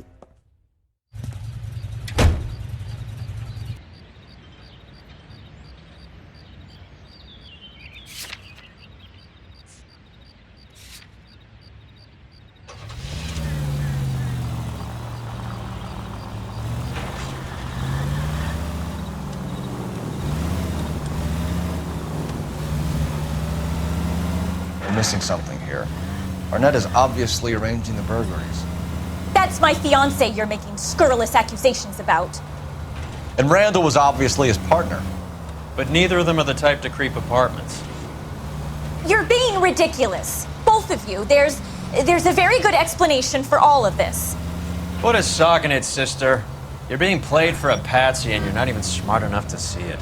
Speaker 4: missing something here. Arnett is obviously arranging the burglaries.
Speaker 3: That's my fiance you're making scurrilous accusations about.
Speaker 4: And Randall was obviously his partner.
Speaker 7: But neither of them are the type to creep apartments.
Speaker 3: You're being ridiculous. Both of you. There's a very good explanation for all of this.
Speaker 7: Put a sock in it, sister. You're being played for a patsy and you're not even smart enough to see it.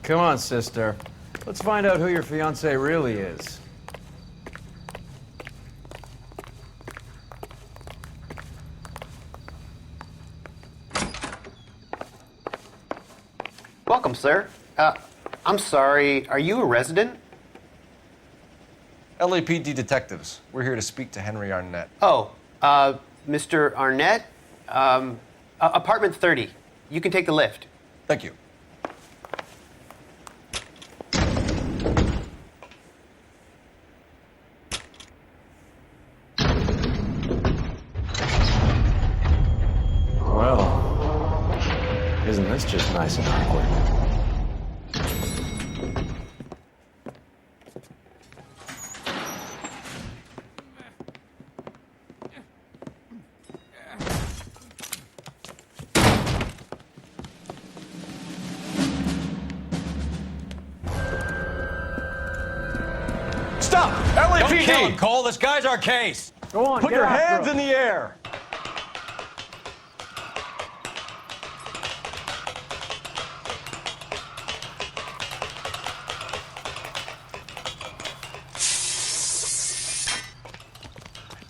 Speaker 7: Come on, sister. Let's find out who your fiancé really is.
Speaker 11: Welcome, sir. I'm sorry, are you a resident?
Speaker 4: LAPD detectives. We're here to speak to Henry Arnett.
Speaker 11: Oh, Mr. Arnett? Apartment 30. You can take the lift.
Speaker 4: Thank you.
Speaker 7: Well, isn't this just nice and awkward?
Speaker 4: Stop! LAPD!
Speaker 7: Don't kill him, Cole. This guy's our case.
Speaker 2: Go on,
Speaker 4: Put
Speaker 2: get
Speaker 4: your
Speaker 2: after
Speaker 4: hands
Speaker 2: him.
Speaker 4: in the air!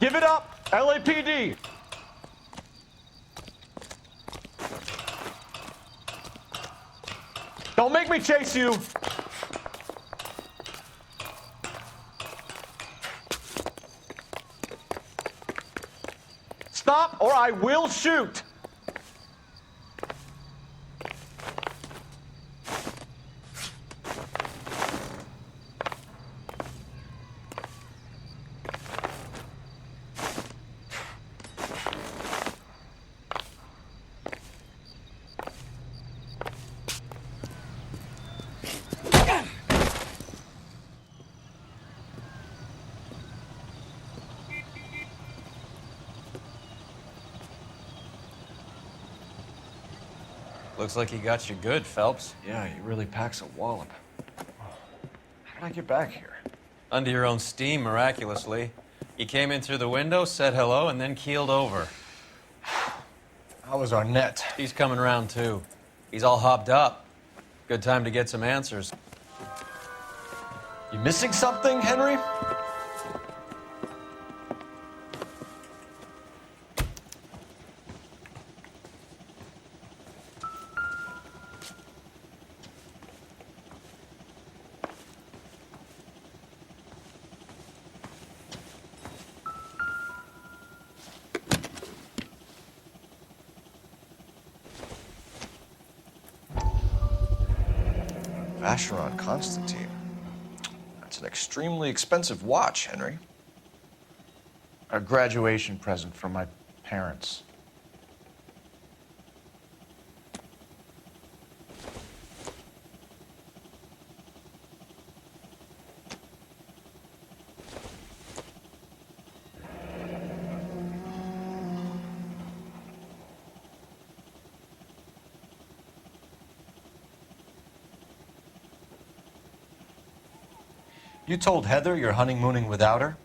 Speaker 15: Give it up! LAPD! Don't make me chase you! Stop or I will shoot!
Speaker 7: Looks like he got you good, Phelps.
Speaker 4: Yeah, he really packs a wallop. How did I get back here?
Speaker 7: Under your own steam, miraculously. You came in through the window, said hello, and then keeled over.
Speaker 4: How was Arnett?
Speaker 7: He's coming around, too. He's all hopped up. Good time to get some answers.
Speaker 4: You missing something, Henry? Vacheron Constantine. That's an extremely expensive watch, Henry.
Speaker 5: A graduation present from my parents.
Speaker 4: You told Heather you're honeymooning without her?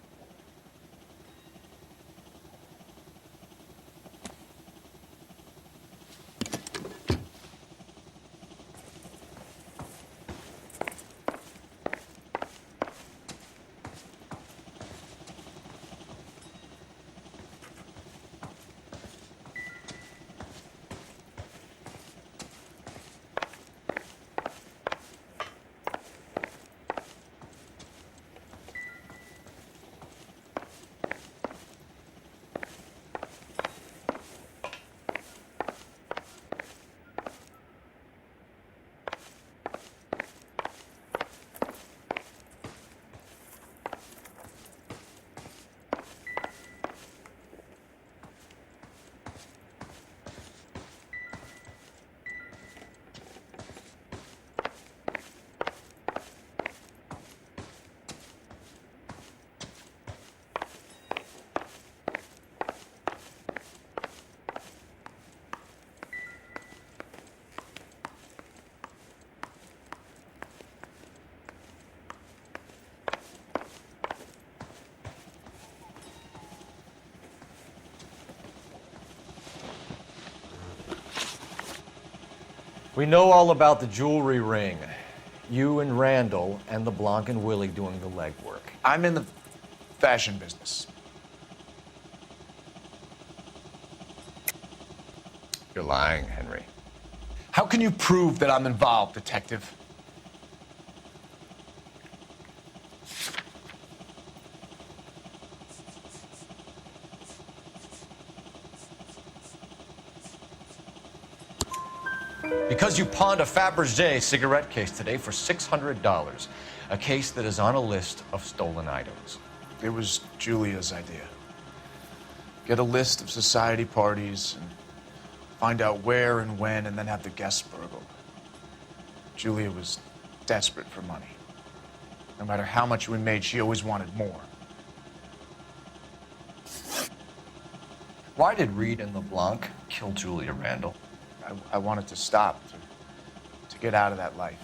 Speaker 4: We know all about the jewelry ring. You and Randall and LeBlanc and Willie doing the legwork.
Speaker 5: I'm in the fashion business.
Speaker 4: You're lying, Henry.
Speaker 5: How can you prove that I'm involved, Detective?
Speaker 4: Because you pawned a Fabergé cigarette case today for $600. A case that is on a list of stolen items.
Speaker 5: It was Julia's idea. Get a list of society parties and find out where and when and then have the guests burgled. Julia was desperate for money. No matter how much we made, she always wanted more.
Speaker 4: Why did Reed and LeBlanc kill Julia Randall?
Speaker 5: I wanted to stop, to get out of that life.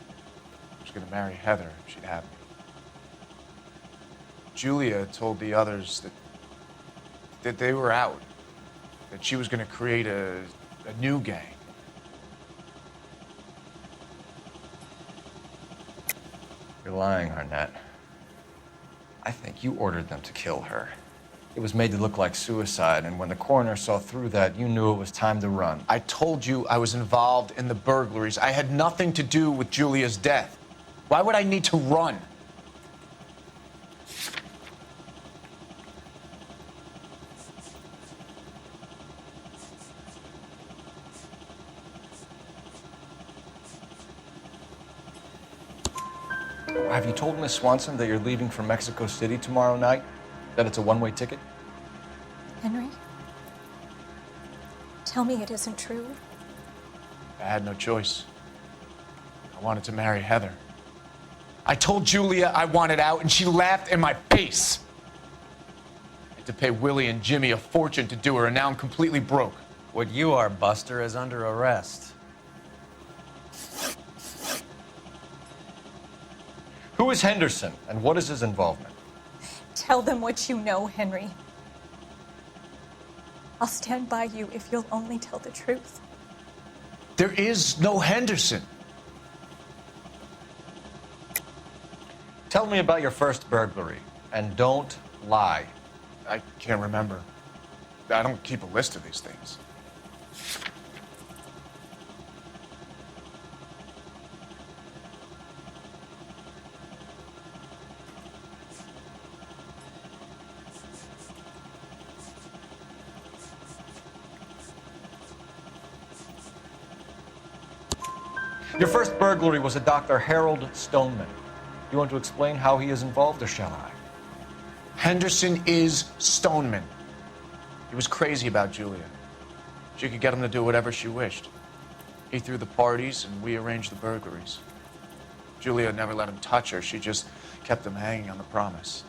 Speaker 5: I was going to marry Heather if she'd have me. Julia told the others that they were out, that she was going to create a new gang.
Speaker 4: You're lying, Arnett. I think you ordered them to kill her. It was made to look like suicide, and when the coroner saw through that, you knew it was time to run.
Speaker 5: I told you I was involved in the burglaries. I had nothing to do with Julia's death. Why would I need to run?
Speaker 4: Have you told Miss Swanson that you're leaving for Mexico City tomorrow night? That it's a one-way ticket?
Speaker 3: Henry? Tell me it isn't true.
Speaker 5: I had no choice. I wanted to marry Heather. I told Julia I wanted out, and she laughed in my face. I had to pay Willie and Jimmy a fortune to do her, and now I'm completely broke.
Speaker 7: What you are, Buster, is under arrest.
Speaker 4: Who is Henderson, and what is his involvement?
Speaker 3: Tell them what you know, Henry. I'll stand by you if you'll only tell the truth.
Speaker 5: There is no Henderson.
Speaker 4: Tell me about your first burglary, and don't lie.
Speaker 5: I can't remember. I don't keep a list of these things.
Speaker 4: Your first burglary was a Dr. Harold Stoneman. You want to explain how he is involved, or shall I?
Speaker 5: Henderson is Stoneman. He was crazy about Julia. She could get him to do whatever she wished. He threw the parties, and we arranged the burglaries. Julia never let him touch her. She just kept him hanging on the promise.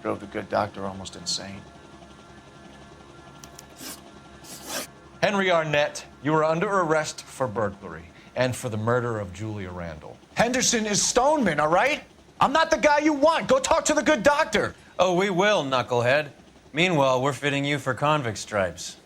Speaker 5: Drove the good doctor almost insane.
Speaker 4: Henry Arnett, you are under arrest for burglary and for the murder of Julia Randall.
Speaker 5: Henderson is Stoneman, all right? I'm not the guy you want. Go talk to the good doctor.
Speaker 7: Oh, we will, knucklehead. Meanwhile, we're fitting you for convict stripes.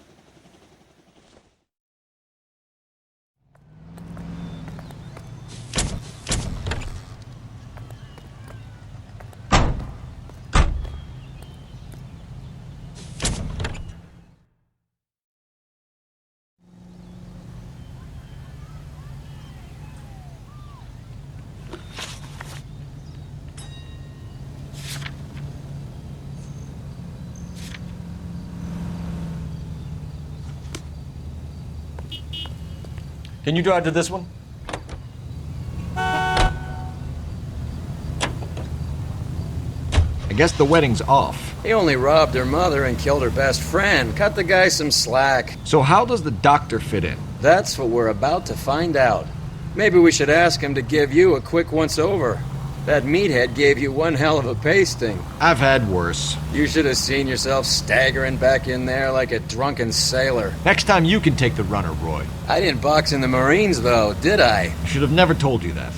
Speaker 4: Can you drive to this one?
Speaker 12: I guess the wedding's off.
Speaker 7: He only robbed her mother and killed her best friend. Cut the guy some slack.
Speaker 12: So how does the doctor fit in?
Speaker 7: That's what we're about to find out. Maybe we should ask him to give you a quick once-over. That meathead gave you one hell of a pasting.
Speaker 12: I've had worse.
Speaker 7: You should have seen yourself staggering back in there like a drunken sailor.
Speaker 12: Next time you can take the runner, Roy.
Speaker 7: I didn't box in the Marines, though, did I?
Speaker 12: I should have never told you that.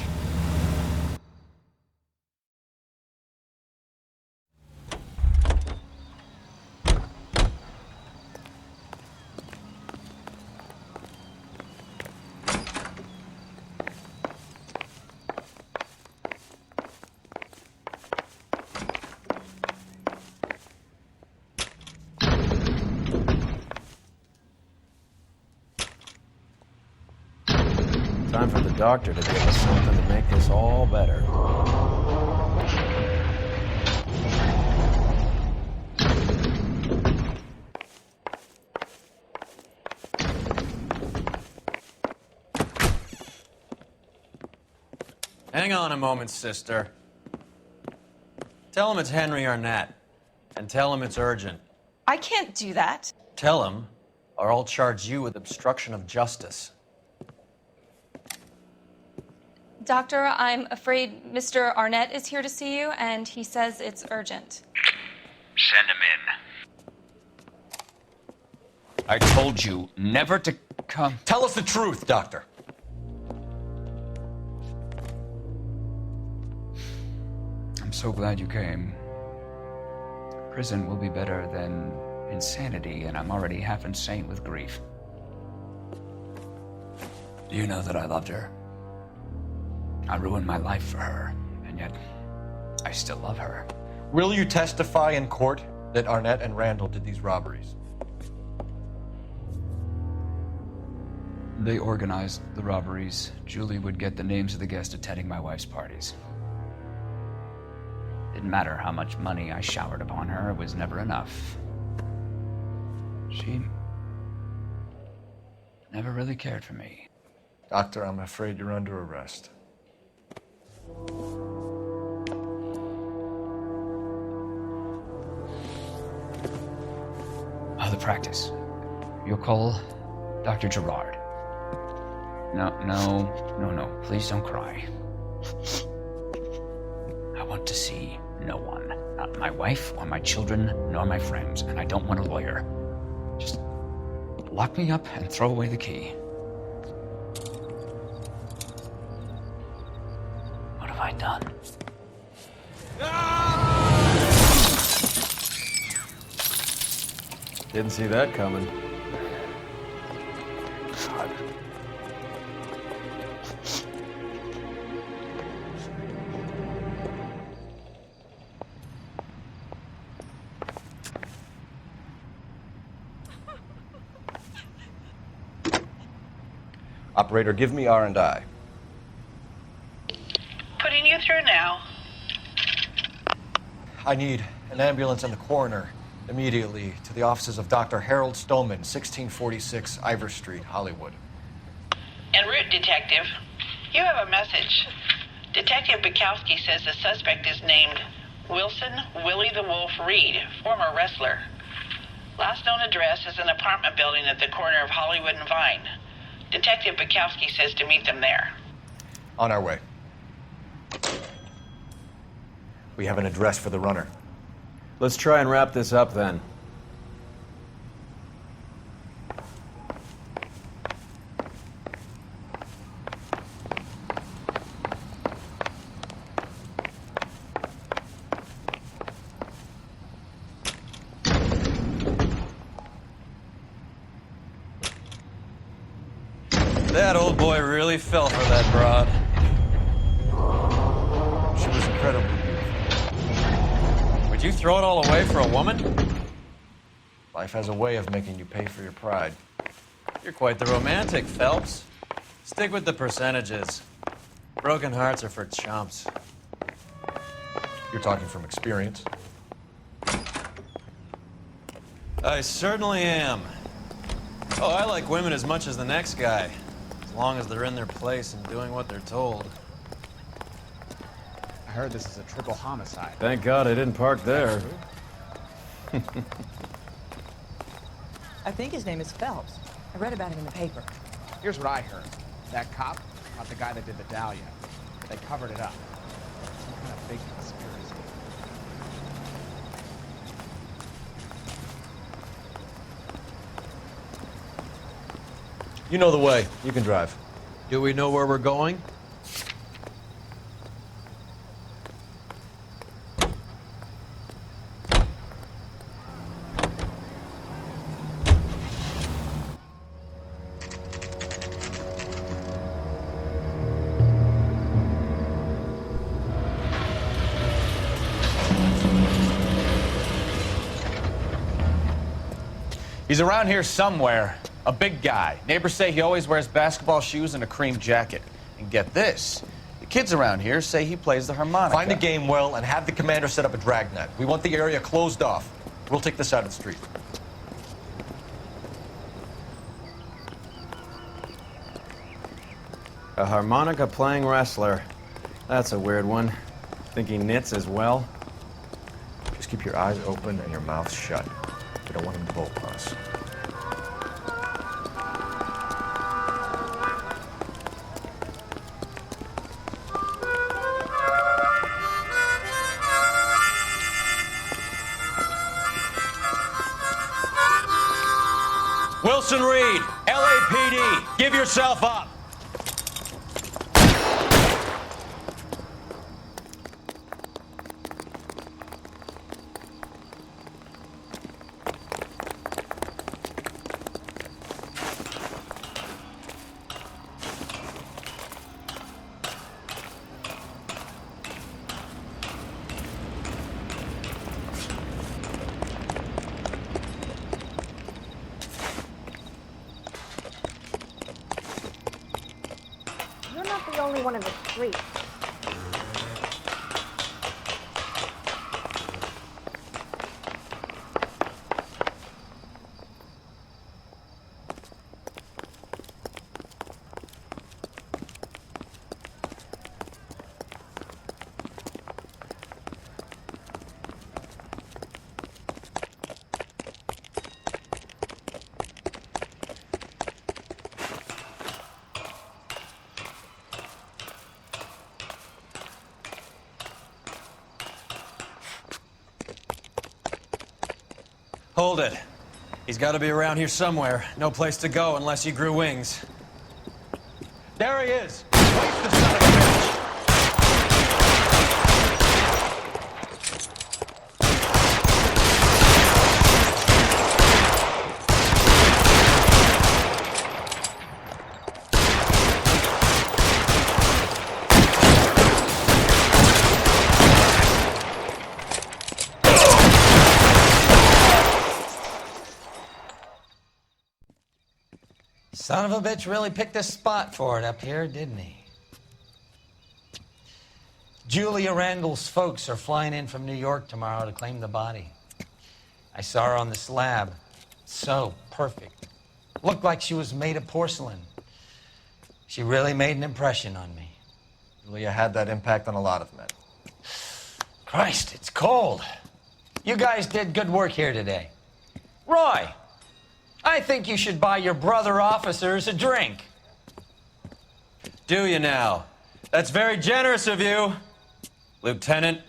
Speaker 7: Time for the doctor to give us something to make this all better. Hang on a moment, sister. Tell him it's Henry Arnett, and tell him it's urgent.
Speaker 14: I can't do that.
Speaker 7: Tell him, or I'll charge you with obstruction of justice.
Speaker 14: Doctor, I'm afraid Mr. Arnett is here to see you, and he says it's urgent.
Speaker 18: Send him in.
Speaker 1: I told you never to come.
Speaker 4: Tell us the truth, Doctor.
Speaker 16: I'm so glad you came. Prison will be better than insanity, and I'm already half insane with grief. You know that I loved her. I ruined my life for her, and yet I still love her.
Speaker 4: Will you testify in court? that Arnett and Randall did these robberies?
Speaker 16: They organized the robberies. Julie would get the names of the guests attending my wife's parties. Didn't matter how much money I showered upon her, it was never enough. She never really cared for me.
Speaker 4: Doctor, I'm afraid you're under arrest.
Speaker 16: Oh, the practice. You'll call Dr. Gerard. No. Please don't cry. I want to see no one. Not my wife, or my children, nor my friends. And I don't want a lawyer. Just lock me up and throw away the key. What have I done?
Speaker 7: Didn't see that coming.
Speaker 16: God.
Speaker 4: Operator, give me R&I.
Speaker 17: Putting you through now.
Speaker 4: I need an ambulance and the coroner immediately to the offices of Dr. Harold Stoneman, 1646 Ivor Street, Hollywood.
Speaker 17: En route, Detective. You have a message. Detective Bukowski says the suspect is named Wilson Willie the Wolf Reed, former wrestler. Last known address is an apartment building at the corner of Hollywood and Vine. Detective Bukowski says to meet them there.
Speaker 4: On our way. We have an address for the runner.
Speaker 7: Let's try and wrap this up then. That old boy really fell for that broad.
Speaker 4: She was incredibly beautiful.
Speaker 7: Would you throw it all away for a woman?
Speaker 4: Life has a way of making you pay for your pride.
Speaker 7: You're quite the romantic, Phelps. Stick with the percentages. Broken hearts are for chumps.
Speaker 4: You're talking from experience.
Speaker 7: I certainly am. Oh, I like women as much as the next guy. As long as they're in their place and doing what they're told.
Speaker 19: I heard this is a triple homicide.
Speaker 7: Thank God I didn't park there.
Speaker 6: I think his name is Phelps. I read about him in the paper.
Speaker 19: Here's what I heard. That cop, not the guy that did the Dahlia. They covered it up. Some kind of fake conspiracy.
Speaker 4: You know the way. You can drive.
Speaker 7: Do we know where we're going?
Speaker 8: He's around here somewhere. A big guy. Neighbors say he always wears basketball shoes and a cream jacket. And get this, the kids around here say he plays the harmonica.
Speaker 4: Find the game well and have the commander set up a dragnet. We want the area closed off. We'll take this side of the street.
Speaker 7: A harmonica-playing wrestler. That's a weird one. Think he knits as well?
Speaker 4: Just keep your eyes open and your mouth shut. We don't want him to bolt us.
Speaker 8: Wilson Reed, LAPD, give yourself up.
Speaker 21: only one of the three.
Speaker 7: Hold it. He's got to be around here somewhere. No place to go unless he grew wings.
Speaker 15: There he is. Waste the son of a bitch.
Speaker 10: Son of a bitch really picked a spot for it up here, didn't he? Julia Randall's folks are flying in from New York tomorrow to claim the body. I saw her on the slab. So perfect. Looked like she was made of porcelain. She really made an impression on me.
Speaker 4: Julia had that impact on a lot of men.
Speaker 10: Christ, it's cold. You guys did good work here today. Roy, I think you should buy your brother officers a drink.
Speaker 7: Do you now? That's very generous of you, Lieutenant.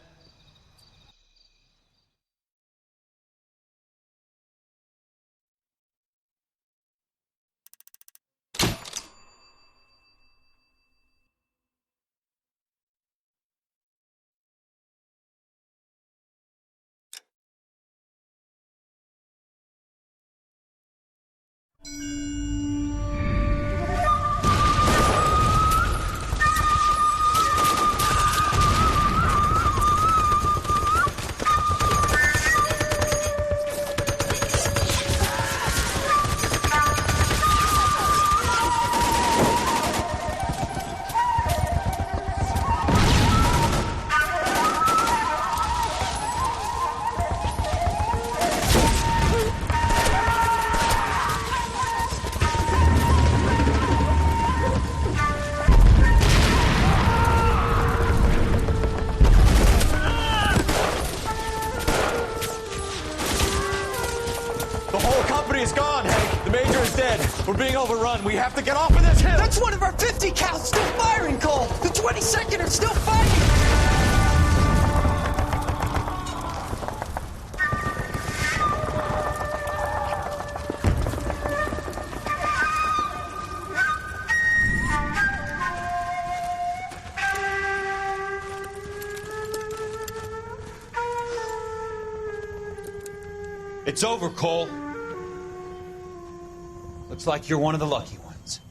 Speaker 15: We're being overrun. We have to get off of this hill.
Speaker 20: That's one of our 50 cals still firing, Cole. The 22nd are still fighting.
Speaker 15: It's over, Cole.
Speaker 7: Looks like you're one of the lucky ones.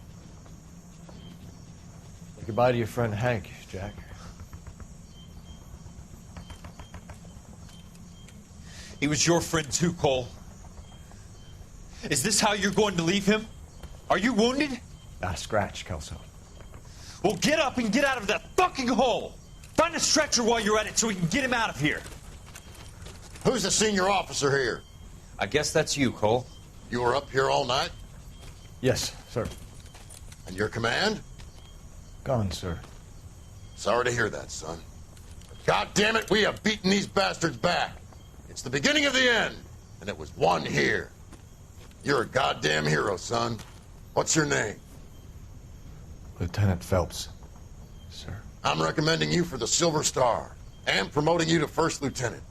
Speaker 4: Say goodbye to your friend Hank, Jack.
Speaker 15: He was your friend too, Cole. Is this how you're going to leave him? Are you wounded?
Speaker 12: Scratch, Kelso.
Speaker 15: Well, get up and get out of that fucking hole! Find a stretcher while you're at it so we can get him out of here.
Speaker 22: Who's the senior officer here?
Speaker 7: I guess that's you, Cole.
Speaker 22: You were up here all night?
Speaker 12: Yes, sir.
Speaker 22: And your command?
Speaker 12: Gone, sir.
Speaker 22: Sorry to hear that, son. But God damn it, we have beaten these bastards back. It's the beginning of the end, and it was won here. You're a goddamn hero, son. What's your name?
Speaker 12: Lieutenant Phelps, sir.
Speaker 22: I'm recommending you for the Silver Star and promoting you to First Lieutenant.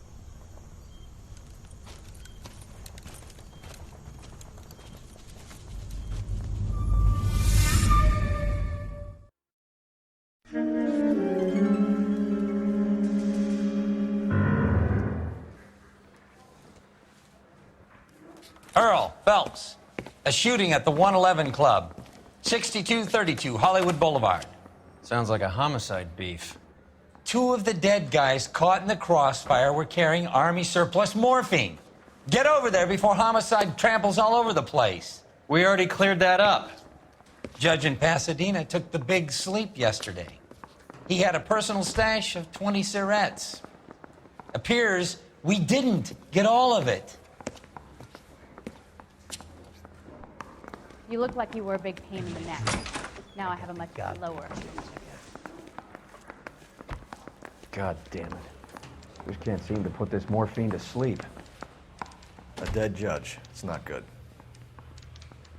Speaker 10: Earl, Phelps. A shooting at the 111 Club. 6232 Hollywood Boulevard.
Speaker 7: Sounds like a homicide beef.
Speaker 10: Two of the dead guys caught in the crossfire were carrying Army surplus morphine. Get over there before homicide tramples all over the place.
Speaker 7: We already cleared that up.
Speaker 10: Judge in Pasadena took the big sleep yesterday. He had a personal stash of 20 cigarettes. Appears we didn't get all of it.
Speaker 21: You look like you were a big pain in the neck. Now I have a much lower.
Speaker 12: God damn it. Just can't seem to put this morphine to sleep.
Speaker 4: A dead judge. It's not good.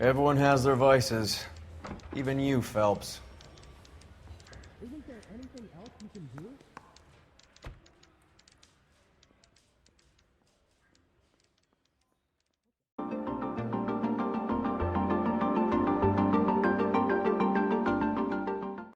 Speaker 7: Everyone has their vices. Even you, Phelps.